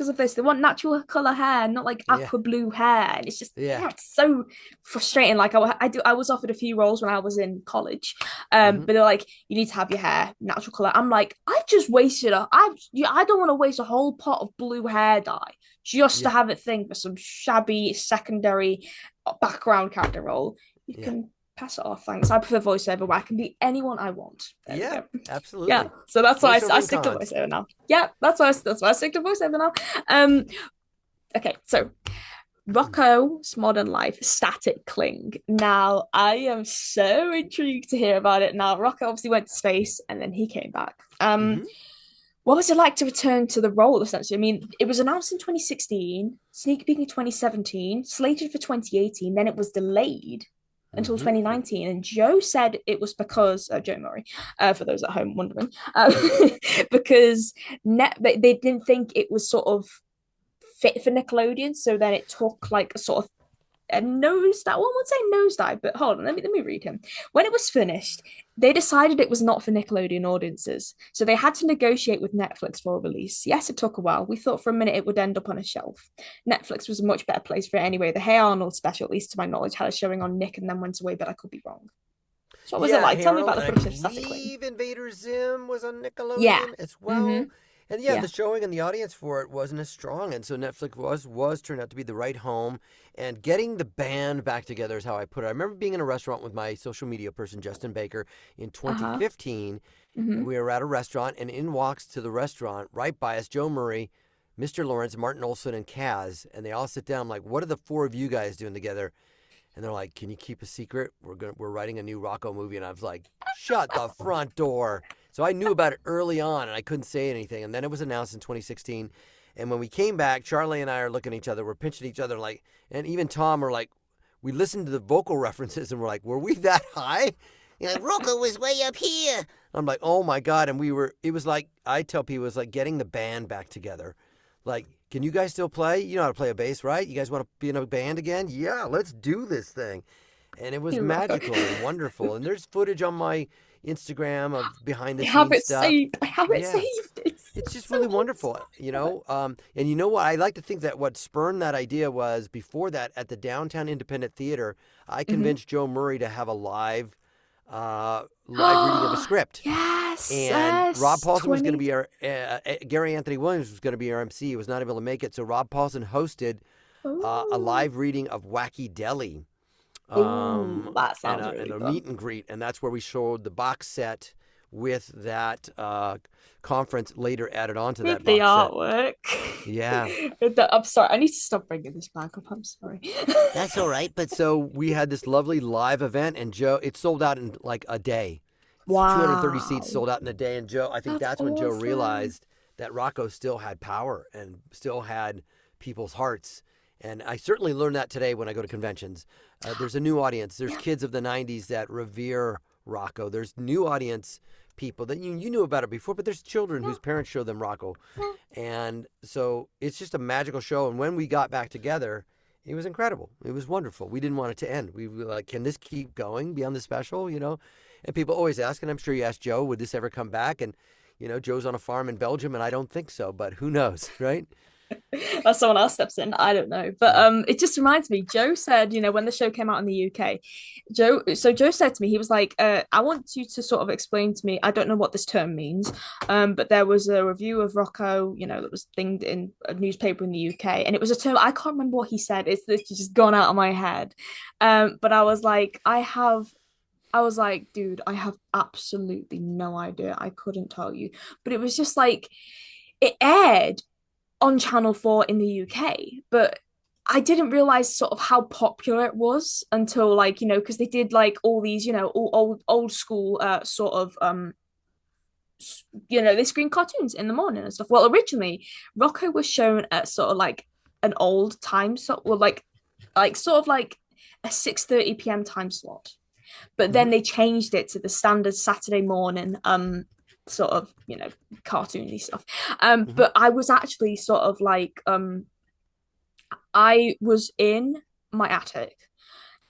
of this. They want natural color hair, not aqua blue hair, and it's just it's so frustrating. I was offered a few roles when I was in college, but they're you need to have your hair natural color. I'm I've just wasted I don't want to waste a whole pot of blue hair dye just to have it thing for some shabby secondary background character role. You can pass it off, thanks. I prefer voiceover where I can be anyone I want. Absolutely. Yeah, so that's why I stick to voiceover now. Yeah, that's why I stick to voiceover now. Okay, so Rocko's Modern Life, Static Cling. Now, I am so intrigued to hear about it. Now, Rocko obviously went to space and then he came back. What was it like to return to the role, essentially? I mean, it was announced in 2016, sneak peek in 2017, slated for 2018, then it was delayed until 2019, and Joe said it was because Joe Murray, for those at home wondering, because they didn't think it was sort of fit for Nickelodeon, so then it took a sort of a nosedive. One would say nosedive, but hold on, let me read him. When it was finished, they decided it was not for Nickelodeon audiences, so they had to negotiate with Netflix for a release. Yes, it took a while. We thought for a minute it would end up on a shelf. Netflix was a much better place for it anyway. The Hey Arnold special, at least to my knowledge, had a showing on Nick and then went away, but I could be wrong. So what was it like? Tell me about the production aesthetically. I believe Invader Zim was on Nickelodeon as well. Mm-hmm. And the showing and the audience for it wasn't as strong. And so Netflix was turned out to be the right home. And getting the band back together is how I put it. I remember being in a restaurant with my social media person, Justin Baker, in 2015. Mm-hmm. We were at a restaurant, and in walks to the restaurant, right by us, Joe Murray, Mr. Lawrence, Martin Olson, and Kaz. And they all sit down. I'm like, what are the four of you guys doing together? And they're like, can you keep a secret? We're writing a new Rocko movie. And I was like, shut the front door. So I knew about it early on, and I couldn't say anything. And then it was announced in 2016. And when we came back, Charlie and I are looking at each other. We're pinching each other like, and even Tom are like, we listened to the vocal references, and we're like, were we that high? Yeah, Rocko was way up here. I'm like, oh my God. And it was like, I tell people, it was like getting the band back together. Like, can you guys still play? You know how to play a bass, right? You guys want to be in a band again? Yeah, let's do this thing. And it was magical and wonderful. And there's footage on my Instagram of behind the scenes stuff. I have it saved. It's just so really wonderful, you know. And you know what? I like to think that what spurned that idea was before that at the Downtown Independent Theater, I convinced Joe Murray to have a live reading of a script. Yes. And Rob Paulson was going to be our Gary Anthony Williams was going to be our MC. He was not able to make it, so Rob Paulson hosted a live reading of Wacky Deli. That sounds really and a fun. meet and greet, and that's where we showed the box set with that conference later added on to that the box artwork. Set. Yeah. I'm sorry. I need to stop bringing this back up. I'm sorry. That's all right. But So we had this lovely live event, and Joe, it sold out in like a day. Wow. 230 seats sold out in a day, and Joe, I think that's when Joe awesome. realized that Rocko still had power and still had people's hearts. And I certainly learned that today when I go to conventions. There's a new audience. There's kids of the 90s that revere Rocko. There's new audience people that you knew about it before, but there's children whose parents show them Rocko. And so it's just a magical show. And when we got back together, it was incredible. It was wonderful. We didn't want it to end. We were like, can this keep going beyond the special, you know? And people always ask, and I'm sure you asked Joe, would this ever come back? And, you know, Joe's on a farm in Belgium, and I don't think so, but who knows, right? Or someone else steps in. I don't know. But it just reminds me, Joe said, you know, when the show came out in the UK, Joe said to me, he was like, I want you to sort of explain to me, I don't know what this term means, but there was a review of Rocko, you know, that was thinged in a newspaper in the UK, and it was a term, I can't remember what he said, it's just gone out of my head. But I was like, dude, I have absolutely no idea. I couldn't tell you. But it was just like, it aired on Channel 4 in the UK, but I didn't realize sort of how popular it was until, like, you know, because they did like all these, you know, old school sort of you know, they screen cartoons in the morning and stuff. Well, originally Rocko was shown at sort of like an old time slot, or like sort of like a 6:30 p.m. time slot, but then they changed it to the standard Saturday morning sort of, you know, cartoony stuff. But I was actually sort of like I was in my attic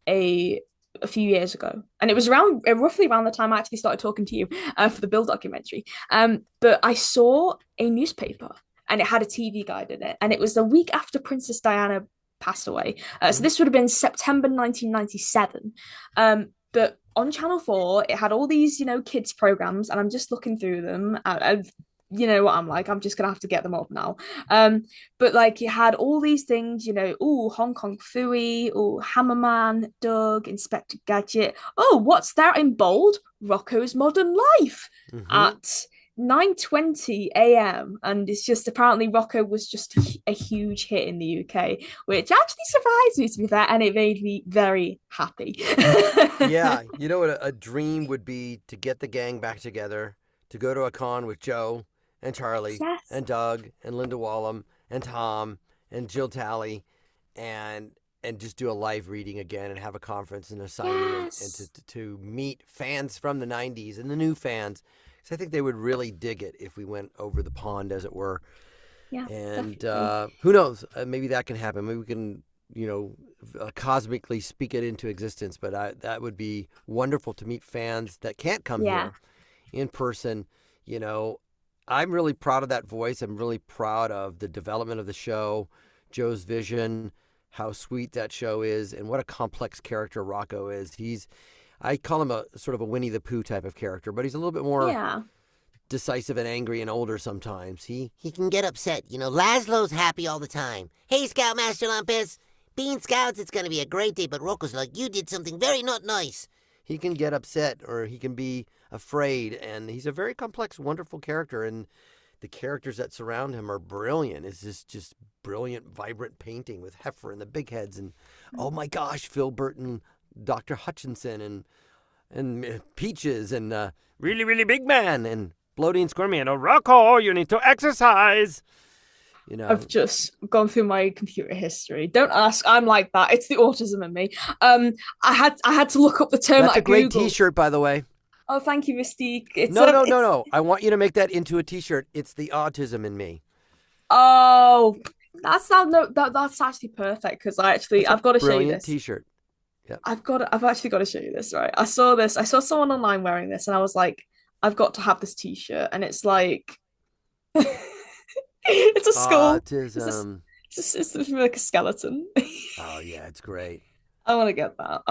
a few years ago, and it was roughly around the time I actually started talking to you for the Bill documentary. But I saw a newspaper, and it had a TV guide in it, and it was the week after Princess Diana passed away. So this would have been September 1997. But on Channel 4, it had all these, you know, kids programs, and I'm just looking through them. You know what I'm like, I'm just gonna have to get them up now. But like, it had all these things, you know, Hong Kong Phooey, Hammerman, Doug, Inspector Gadget. What's that in bold? Rocko's Modern Life at 9:20 a.m. And it's just, apparently Rocko was just a huge hit in the UK, which actually surprised me, to be fair, and it made me very happy. Yeah, you know what a dream would be, to get the gang back together, to go to a con with Joe and Charlie and Doug and Linda Wallum and Tom and Jill Talley, and just do a live reading again, and have a conference and a signing, and to meet fans from the 90s and the new fans. So I think they would really dig it if we went over the pond, as it were. Yeah. And who knows? Maybe that can happen. Maybe we can, cosmically speak it into existence. But that would be wonderful to meet fans that can't come here in person. I'm really proud of that voice. I'm really proud of the development of the show, Joe's vision, how sweet that show is, and what a complex character Rocko is. I call him a sort of a Winnie the Pooh type of character, but he's a little bit more decisive and angry and older sometimes. He can get upset. Lazlo's happy all the time. Hey, Scoutmaster Lumpus, being Scouts, it's going to be a great day, but Rocco's like, you did something very not nice. He can get upset or he can be afraid, and he's a very complex, wonderful character, and the characters that surround him are brilliant. It's just brilliant, vibrant painting with Heifer and the big heads, and oh my gosh, Phil Burton, Dr. Hutchinson, and Peaches, and really, really big man, and Bloaty and Squirmy, and Rocko, you need to exercise. I've just gone through my computer history. Don't ask, I'm like that. It's the autism in me. I had to look up the term. That's a great T-shirt, by the way. Oh, thank you, Mystique. No. I want you to make that into a T-shirt. It's the autism in me. Oh, that's actually perfect because I've got to show you this. Brilliant T-shirt. Yep. I've actually got to show you this. Right, I saw someone online wearing this, and I was like, I've got to have this T-shirt, and it's like. It's a skull. Autism. It's like a skeleton. Oh yeah, it's great. I want to get that.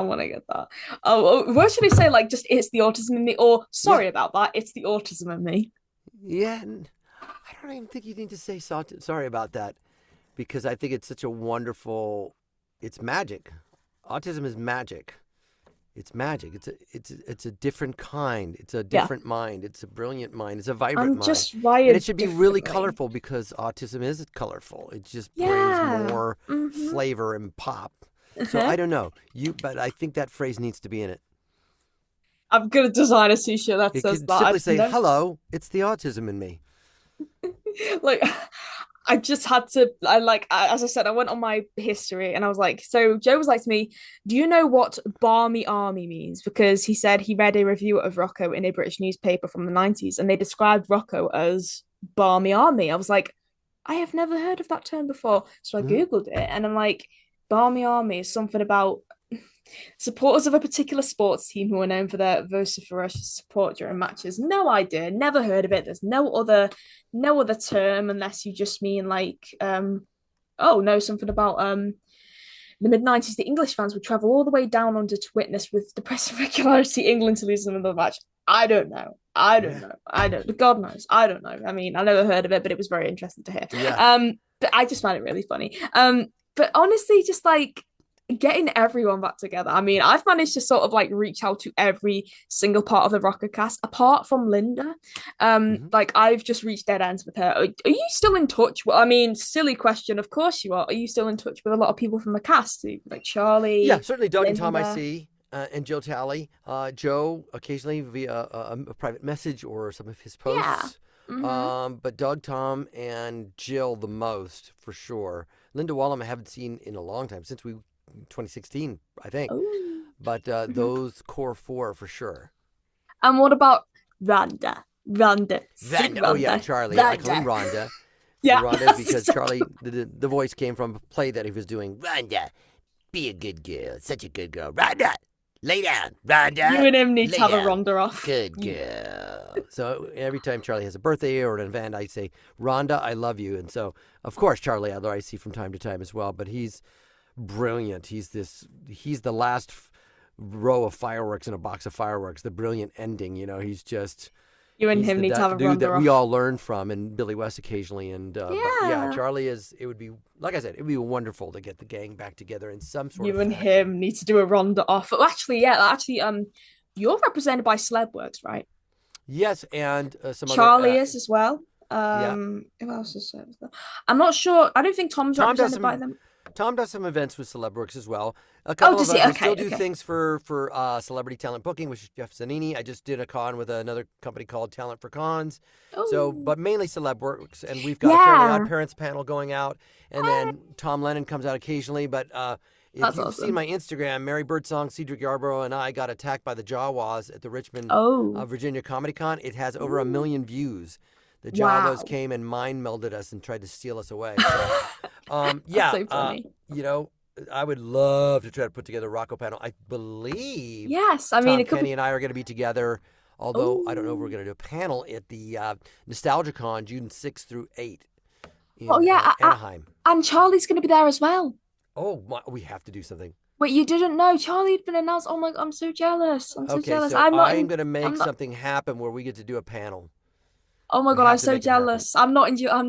Oh, what should I say? Like, just it's the autism in me, or sorry about that, it's the autism in me. Yeah, I don't even think you need to say sorry about that, because I think it's such a wonderful. It's magic. Autism is magic. It's magic. It's a different kind. It's a different mind. It's a brilliant mind. It's a vibrant mind. Just wired and it should be really colorful because autism is colorful. It just brings more flavor and pop. So I don't know but I think that phrase needs to be in it. I'm gonna design a T-shirt that says that. Simply say, "Hello, it's the autism in me." Like, I just had to. As I said, I went on my history and I was like, so Joe was like to me, "Do you know what barmy army means?" Because he said he read a review of Rocko in a British newspaper from the 90s, and they described Rocko as barmy army. I was like, I have never heard of that term before, so I googled it, and I'm like, barmy army is something about supporters of a particular sports team who are known for their vociferous support during matches. No idea, never heard of it. There's no other term unless you just mean like something about the mid-90s. The English fans would travel all the way down under to witness with depressing regularity England to lose another match. I don't know. God knows. I don't know. I mean, I never heard of it, but it was very interesting to hear. But I just found it really funny. But honestly, just like getting everyone back together. I mean, I've managed to sort of like reach out to every single part of the Rocko cast, apart from Linda. Like I've just reached dead ends with her. Are you still in touch? Well, I mean, silly question. Of course you are. Are you still in touch with a lot of people from the cast, like Charlie? Yeah, certainly Doug Linda? and Tom I see, and Joe Talley. Joe occasionally via a private message or some of his posts. Yeah. But Doug, Tom, and Jill the most for sure. Linda Wallum I haven't seen in a long time, since 2016, I think. Ooh. But those core four for sure. And what about Rhonda? Oh yeah, Charlie. Rhonda. I call him Rhonda. Yeah, Rhonda because Charlie, the voice came from a play that he was doing. Rhonda, be a good girl. Such a good girl. Rhonda, lay down. Rhonda, you and him need to have a Rhonda off. Good girl. So every time Charlie has a birthday or an event, I say, Rhonda, I love you. And so, of course, Charlie Adler I see from time to time as well. But he's brilliant. He's the last row of fireworks in a box of fireworks. The brilliant ending. He's just. You and him need to have a dude Rhonda that off. we all learn from, and Billy West occasionally. And but yeah, Charlie is. It would be, like I said, it would be wonderful to get the gang back together in some sort of. You and him need to do a Rhonda off. Actually, you're represented by Celebworks, right? Yes, and some Charlie is as well. Who else is there? I'm not sure. I don't think Tom's represented by them. Tom does some events with Celebworks as well. A couple of us still do things for celebrity talent booking, which is Jeff Zanini. I just did a con with another company called Talent for Cons. Oh. So, but mainly Celebworks, and we've got a Fairly OddParents panel going out, and then Tom Lennon comes out occasionally. But if you've seen my Instagram, Mary Birdsong, Cedric Yarborough, and I got attacked by the Jawas at the Richmond, Virginia Comedy Con. It has over 1 million views. The Jawas came and mind melded us and tried to steal us away. So, That's so funny. I would love to try to put together a Rocko panel. I believe Yes, I mean, it could Kenny be... and I are going to be together, although I don't know if we're Oh. going to do a panel at the NostalgiaCon June 6th through 8th in Oh, yeah, Anaheim. and Charlie's going to be there as well. Oh, we have to do something. Wait, you didn't know Charlie had been announced? Oh my, I'm so jealous. I'm so jealous. So I'm not going to make something happen where we get to do a panel. Oh my We God, have I'm to so make it happen. jealous. I'm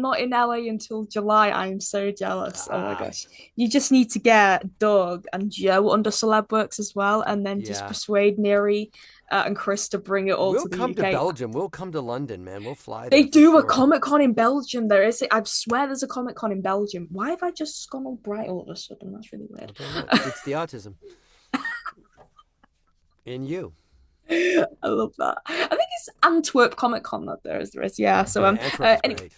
not in LA until July. I'm so jealous. Oh my Ah. gosh. You just need to get Doug and Joe under Celebworks as well, and then just Yeah. persuade Neri and Chris to bring it all We'll to the come UK. to Belgium. We'll come to London, man. We'll fly They there. do a sure. Comic-Con in Belgium. There is. I swear there's a Comic-Con in Belgium. Why have I just gone all bright all of a sudden? That's really weird. I don't know. It's the autism. In you. I love that. I think it's Antwerp Comic Con that there is. Yeah. So Antwerp's great.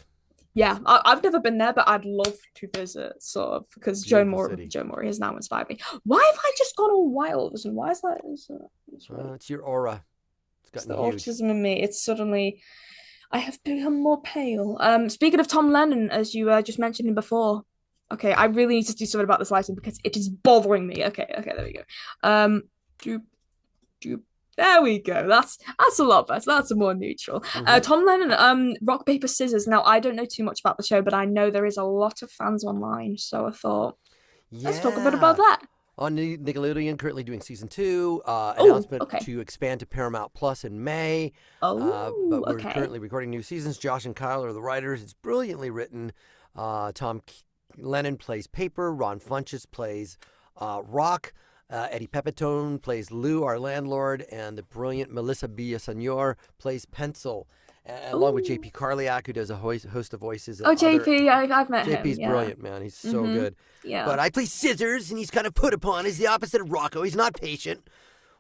yeah, I've never been there, but I'd love to visit, sort of, because Joe Beautiful city. Mori has now inspired me. Why have I just gone all wild? And why is that? It's your aura. It's the autism in me. It's suddenly, I have become more pale. Speaking of Tom Lennon, as you just mentioned him before. Okay, I really need to do something about this lighting because it is bothering me. Okay, there we go. There we go. That's a lot better. That's a more neutral. Tom Lennon, Rock, Paper, Scissors. Now, I don't know too much about the show, but I know there is a lot of fans online. So I thought, let's talk a bit about that. On Nickelodeon, currently doing season 2. Announcement to expand to Paramount Plus in May. But we're currently recording new seasons. Josh and Kyle are the writers. It's brilliantly written. Tom Lennon plays Paper. Ron Funches plays Rock. Eddie Pepitone plays Lou, our landlord, and the brilliant Melissa Villaseñor plays Pencil, along with JP Carliak, who does a host of voices. JP, I've met him. JP's brilliant, man. He's so good. Yeah. But I play Scissors, and he's kind of put upon. He's the opposite of Rocko. He's not patient.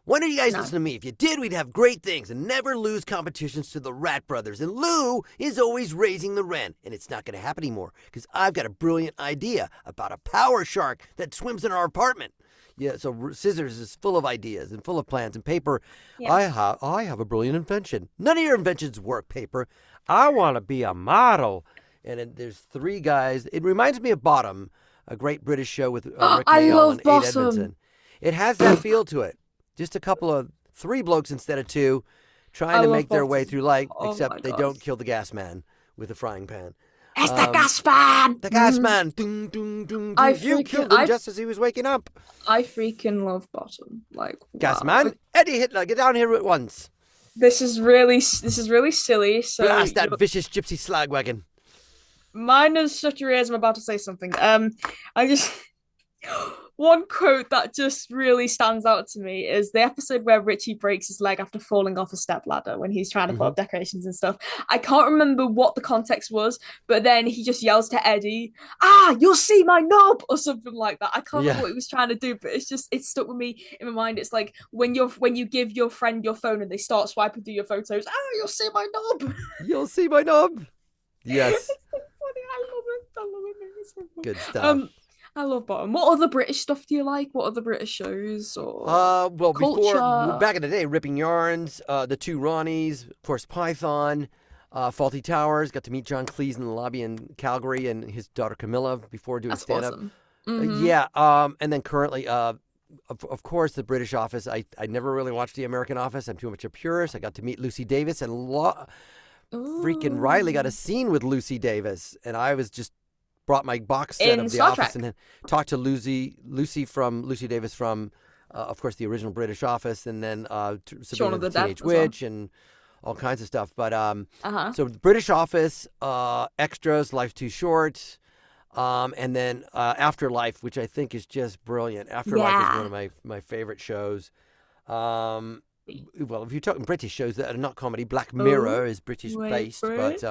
Why don't you guys listen to me? If you did, we'd have great things and never lose competitions to the Rat Brothers. And Lou is always raising the rent. And it's not going to happen anymore because I've got a brilliant idea about a power shark that swims in our apartment. Yeah, so Scissors is full of ideas and full of plans. And Paper, I have a brilliant invention. None of your inventions work, Paper. I want to be a model. And there's 3 guys. It reminds me of Bottom, a great British show with Rick Mayall and Ade Edmondson. It has that feel to it. Just a couple of 3 blokes instead of 2 trying to make their way through life, except they don't kill the gas man with a frying pan. It's the gas man! The gas man! Ding, ding, ding, ding. You killed him just as he was waking up. I freaking love Bottom. Like, gas man, Eddie Hitler, get down here at once. This is really silly. So blast that vicious gypsy slag wagon. Mine is shut your ears. I'm about to say something. I just... One quote that just really stands out to me is the episode where Richie breaks his leg after falling off a stepladder when he's trying to put up decorations and stuff. I can't remember what the context was, but then he just yells to Eddie, you'll see my knob, or something like that. I can't remember what he was trying to do, but it stuck with me in my mind. It's like when you give your friend your phone and they start swiping through your photos, you'll see my knob. You'll see my knob. Yes. It's so funny. I love it. It's so funny. Good stuff. I love Bottom. What other British stuff do you like? What other British shows or well, culture? Before back in the day, Ripping Yarns, the 2 Ronnies, of course, Python, Faulty Towers. Got to meet John Cleese in the lobby in Calgary and his daughter Camilla before doing stand-up. Awesome. And then currently, of course, the British Office. I never really watched the American Office. I'm too much a purist. I got to meet Lucy Davis and freaking Riley got a scene with Lucy Davis, and I was just brought my box set of The Office and then talked to Lucy Davis from, of course, the original British Office, and then Sabrina the Teenage Witch and all kinds of stuff. But so the British Office, Extras, Life's Too Short, and then Afterlife, which I think is just brilliant. Afterlife is one of my favorite shows. Well, if you're talking British shows that are not comedy, Black Mirror is British based, but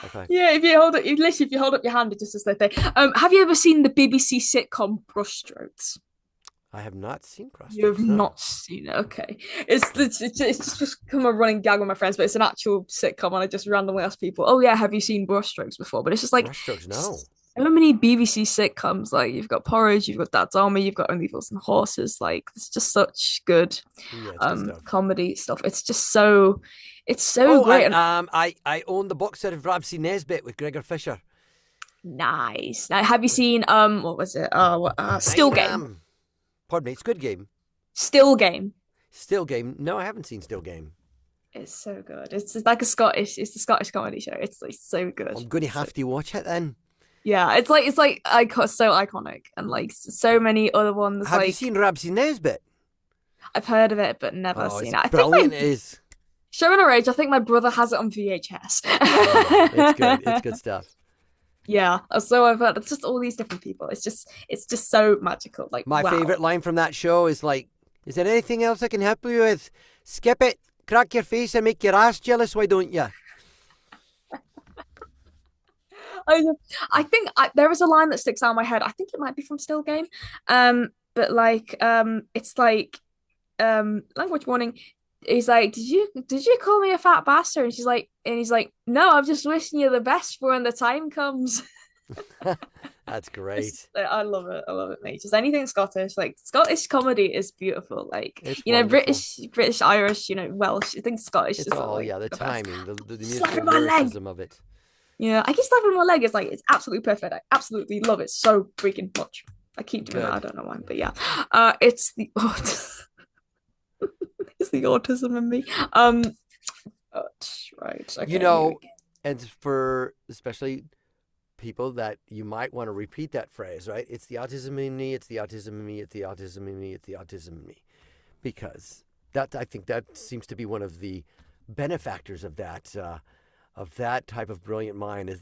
okay. Yeah, if you hold up your hand, it just says that thing. Have you ever seen the BBC sitcom Brushstrokes? I have not seen Brushstrokes. You have not seen it. Okay, it's just become a running gag with my friends, but it's an actual sitcom, and I just randomly ask people, "Oh yeah, have you seen Brushstrokes before?" But it's just like Brushstrokes, no. So many BBC sitcoms, like you've got Porridge, you've got Dad's Army, you've got Only Fools and Horses. Like it's just such good, comedy stuff. It's just so, it's so great. And, I own the box set of Ramsay Nesbitt with Gregor Fisher. Nice. Now, have you seen what was it? Still Game. Pardon me, Squid Game. Still Game. Still Game. No, I haven't seen Still Game. It's so good. It's like it's the Scottish comedy show. It's like so good. I'm gonna have to watch it then. Yeah, it's so iconic, and like so many other ones. Have you seen Ramsay Nesbitt? I've heard of it, but never seen it. Brilliant it is. Showing our age, I think my brother has it on VHS. It's good. It's good stuff. Yeah, so I've heard. It's just all these different people. It's just so magical. Like my favorite line from that show is like, "Is there anything else I can help you with? Skip it, crack your face, and make your ass jealous. Why don't you?" I think there is a line that sticks out in my head. I think it might be from Still Game, but like it's like language warning. He's like, did you call me a fat bastard? And he's like, no, I'm just wishing you the best for when the time comes. That's great. I love it, mate. Just anything Scottish, like Scottish comedy is beautiful. Like it's wonderful. British, Irish, Welsh. I think Scottish. It's is all like, the timing, the musical lyricism of it. Yeah, I keep slapping my leg. It's absolutely perfect. I absolutely love it so freaking much. I keep doing that. I don't know why, but yeah, it's the it's the autism in me. Right. Okay, and for especially people that you might want to repeat that phrase, right? It's the autism in me. It's the autism in me. It's the autism in me. It's the autism in me, because I think that seems to be one of the benefactors of that. Of that type of brilliant mind, is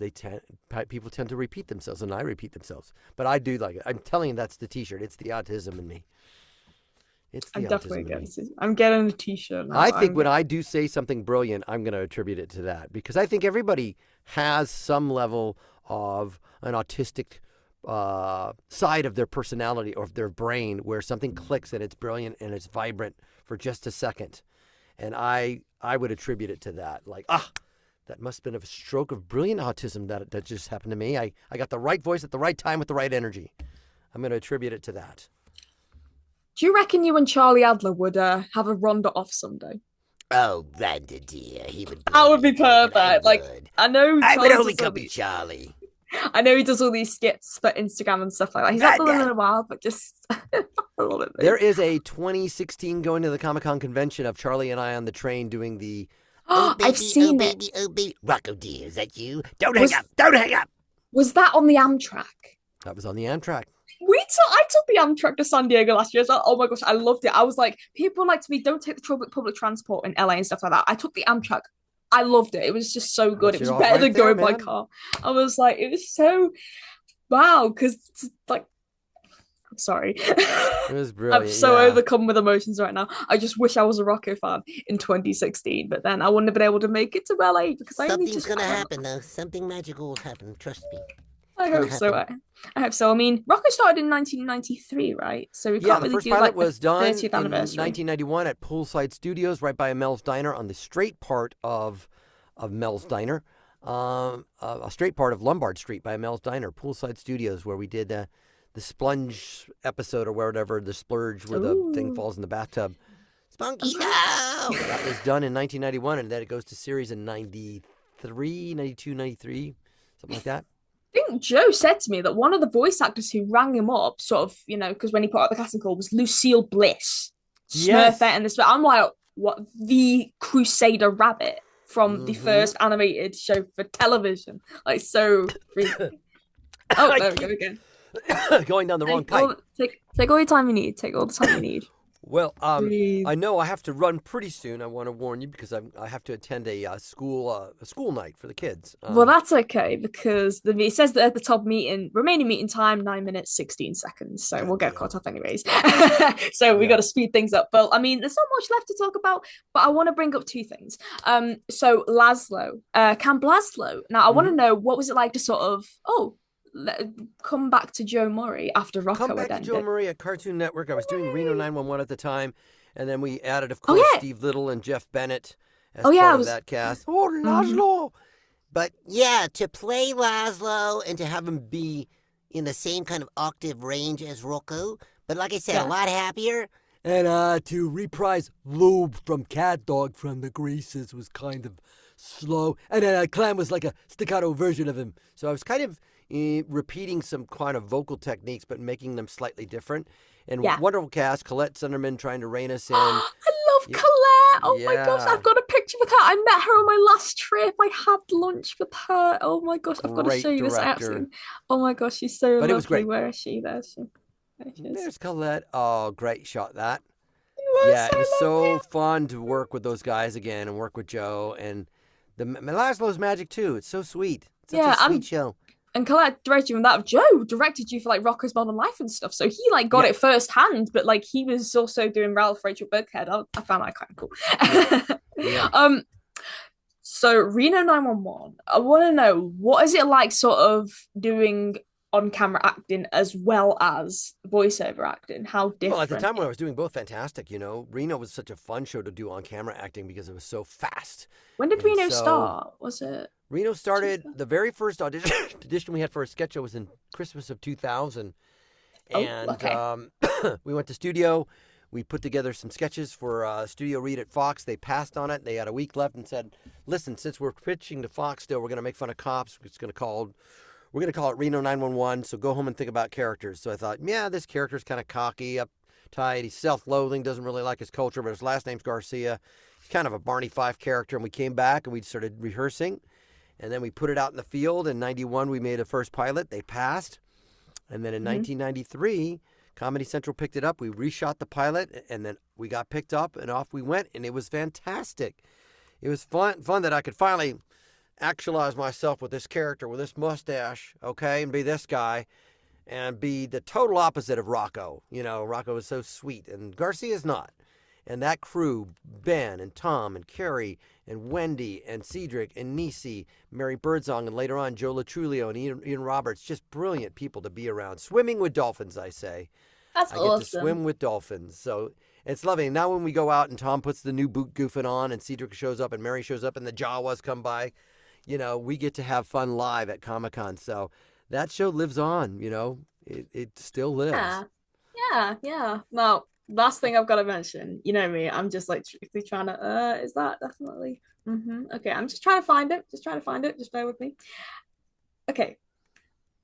people tend to repeat themselves, and I repeat themselves. But I do like it. I'm telling you, that's the T-shirt. It's the autism in me. I'm definitely getting. I'm getting a T-shirt now. I think when I do say something brilliant, I'm going to attribute it to that, because I think everybody has some level of an autistic side of their personality or of their brain where something clicks and it's brilliant and it's vibrant for just a second, and I would attribute it to that. Like, that must have been a stroke of brilliant autism that just happened to me. I got the right voice at the right time with the right energy. I'm going to attribute it to that. Do you reckon you and Charlie Adler would have a Rhonda off someday? Oh, Rhonda dear, he would. That would be perfect. Like, I know I would only come with Charlie. I know he does all these skits for Instagram and stuff like that. He's not done them in a while, but just I love it. There is a 2016 going to the Comic-Con convention of Charlie and I on the train doing the. Oh, baby, I've seen it. Baby, oh, baby. Rocko dear, is that you? Don't hang up. Don't hang up. Was that on the Amtrak? That was on the Amtrak. I took the Amtrak to San Diego last year. So, oh my gosh, I loved it. I was like, people like to me, don't take the public transport in LA and stuff like that. I took the Amtrak. I loved it. It was just so good. It was better than going by car. I was like, it was so wow, because like, I'm sorry. It was brilliant. I'm so overcome with emotions right now. I just wish I was a Rocko fan in 2016, but then I wouldn't have been able to make it to LA because something's gonna happen though. Something magical will happen. Trust me. I hope so. I hope so. I mean, Rocko started in 1993, right? So we can't really do like the 30th anniversary. The first pilot was done in 1991 at Poolside Studios, right by Mel's Diner, on the straight part of Mel's Diner, a straight part of Lombard Street by Mel's Diner, Poolside Studios, where we did the Splunge episode or whatever, the splurge where the thing falls in the bathtub. Spunky, no! That was done in 1991, and then it goes to series in 93, 92, 93, something like that. I think Joe said to me that one of the voice actors who rang him up, sort of, because when he put out the casting call, was Lucille Bliss. Yes. Smurfette and this. I'm like, what? The Crusader Rabbit from the first animated show for television. Like, so. Oh, there we go again. Going down the wrong pipe. Take all your time you need. Take all the time you need. Well, I know I have to run pretty soon. I want to warn you because I have to attend a school night for the kids. Well, that's okay because it says that at the top remaining meeting time 9 minutes 16 seconds. So we'll get caught up anyways. So we got to speed things up. But I mean, there's not much left to talk about. But I want to bring up two things. So Lazlo, Camp Lazlo. Now I want to know, what was it like to sort of come back to Joe Murray after Rocko Come back had to Joe Murray at Cartoon Network. I was doing Reno 911 at the time, and then we added, of course, Steve Little and Jeff Bennett as part of that cast. Oh, Lazlo! But yeah, to play Lazlo and to have him be in the same kind of octave range as Rocko, but like I said, a lot happier. And to reprise Lube from Cat Dog from the Greases was kind of slow. And then Clam was like a staccato version of him. So I was kind of repeating some kind of vocal techniques, but making them slightly different. And wonderful cast, Colette Sunderman trying to rein us in. I love Colette. Oh my gosh, I've got a picture with her. I met her on my last trip. I had lunch with her. Oh my gosh, I've got to show you this. Absolutely. Oh my gosh, she's so lovely. It was great. Where is she? There she is. There's Colette. Oh, great shot that. It was so fun to work with those guys again and work with Joe and the Lazlo's magic too. It's so sweet. It's such a sweet show. And Colette directed you on that. Joe directed you for like Rocko's Modern Life and stuff. So he like got it firsthand, but like he was also doing Ralph Rachel Burkhead. I found that kind of cool. So Reno 911. I want to know, what is it like sort of doing on-camera acting as well as voiceover acting? How different? Well, at the time when I was doing both, fantastic. Reno was such a fun show to do on-camera acting because it was so fast. When did Reno start? Was it? Reno started, the very first audition we had for a sketch show was in Christmas of 2000. And we went to studio. We put together some sketches for a studio read at Fox. They passed on it. They had a week left and said, listen, since we're pitching to Fox still, we're going to make fun of cops. We're going to call it Reno 911, so go home and think about characters. So I thought, this character's kind of cocky, uptight. He's self-loathing, doesn't really like his culture, but his last name's Garcia. He's kind of a Barney Fife character. And we came back and we started rehearsing. And then we put it out in the field. In 91, we made a first pilot. They passed. And then in 1993, Comedy Central picked it up. We reshot the pilot, and then we got picked up, and off we went, and it was fantastic. It was fun that I could finally actualize myself with this character, with this mustache, and be this guy, and be the total opposite of Rocko. Rocko is so sweet, and Garcia's not. And that crew, Ben and Tom and Carrie and Wendy and Cedric and Nisi, Mary Birdsong, and later on Joe Latrulio and Ian Roberts, just brilliant people to be around. Swimming with dolphins, I say. That's awesome. I get to swim with dolphins. So it's lovely. Now when we go out and Tom puts the new boot goofing on and Cedric shows up and Mary shows up and the Jawas come by, we get to have fun live at Comic-Con. So that show lives on, it still lives. Yeah. Well, last thing I've got to mention, you know me, I'm just like strictly trying to, is that definitely? Okay, I'm just trying to find it. Just bear with me. Okay.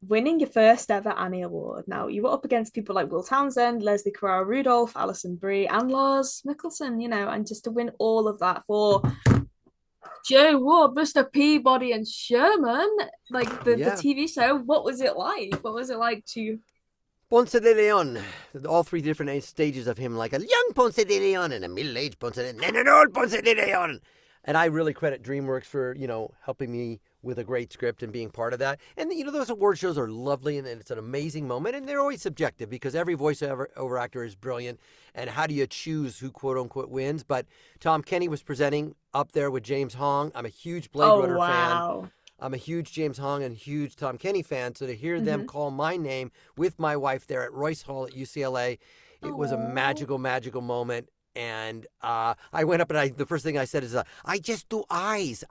Winning your first ever Annie Award. Now, you were up against people like Will Townsend, Leslie Carrara Rudolph, Alison Brie, and Lars Mikkelsen, and just to win all of that for Joe Wood, Mr. Peabody, and Sherman, like the TV show. What was it like? What was it like to... Ponce de Leon, all three different stages of him, like a young Ponce de Leon and a middle-aged Ponce de Leon and an old Ponce de Leon. And I really credit DreamWorks for, helping me with a great script and being part of that. And, those award shows are lovely and it's an amazing moment. And they're always subjective because every voiceover actor is brilliant. And how do you choose who, quote unquote, wins? But Tom Kenny was presenting up there with James Hong. I'm a huge Blade Runner fan. I'm a huge James Hong and huge Tom Kenny fan. So to hear them call my name with my wife there at Royce Hall at UCLA, it was a magical, magical moment. And I went up and the first thing I said is, I just do eyes,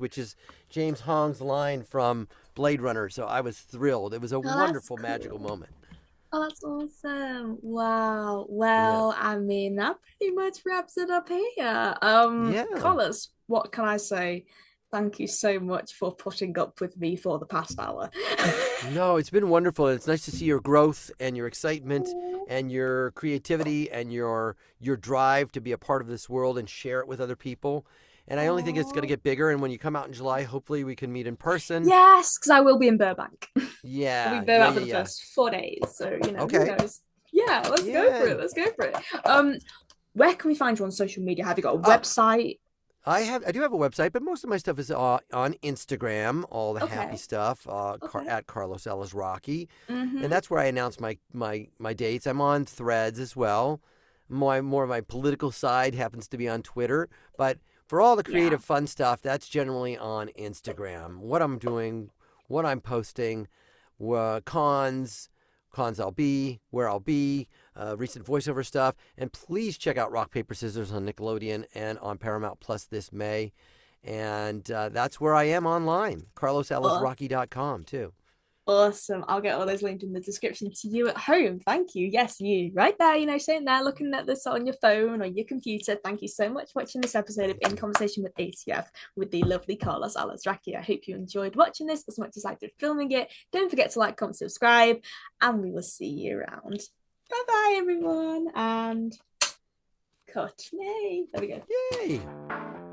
which is James Hong's line from Blade Runner. So I was thrilled. It was a wonderful, magical moment. Oh, that's awesome. Wow. Well, I mean, that pretty much wraps it up here. Carlos, what can I say? Thank you so much for putting up with me for the past hour. No, it's been wonderful. It's nice to see your growth and your excitement and your creativity and your drive to be a part of this world and share it with other people. And I only think it's going to get bigger. And when you come out in July, hopefully we can meet in person. Yes, because I will be in Burbank. Yeah. I'll be in Burbank for the first 4 days. So, who knows? Yeah, let's go for it. Where can we find you on social media? Have you got a website? I do have a website, but most of my stuff is on Instagram, all the happy stuff, at Carlos Alazraqui. And that's where I announce my dates. I'm on Threads as well. More of my political side happens to be on Twitter. But for all the creative fun stuff, that's generally on Instagram. What I'm doing, what I'm posting, cons I'll be, where I'll be, recent voiceover stuff. And please check out Rock, Paper, Scissors on Nickelodeon and on Paramount Plus this May. And that's where I am online. CarlosAlazraqui.com too. Awesome. I'll get all those linked in the description to you at home. Thank you. Yes, you right there, sitting there looking at this on your phone or your computer. Thank you so much for watching this episode of In Conversation with ATF with the lovely Carlos Alazraqui. I hope you enjoyed watching this as much as I did filming it. Don't forget to like, comment, subscribe, and we will see you around. Bye-bye, everyone. And cut. Yay. There we go. Yay.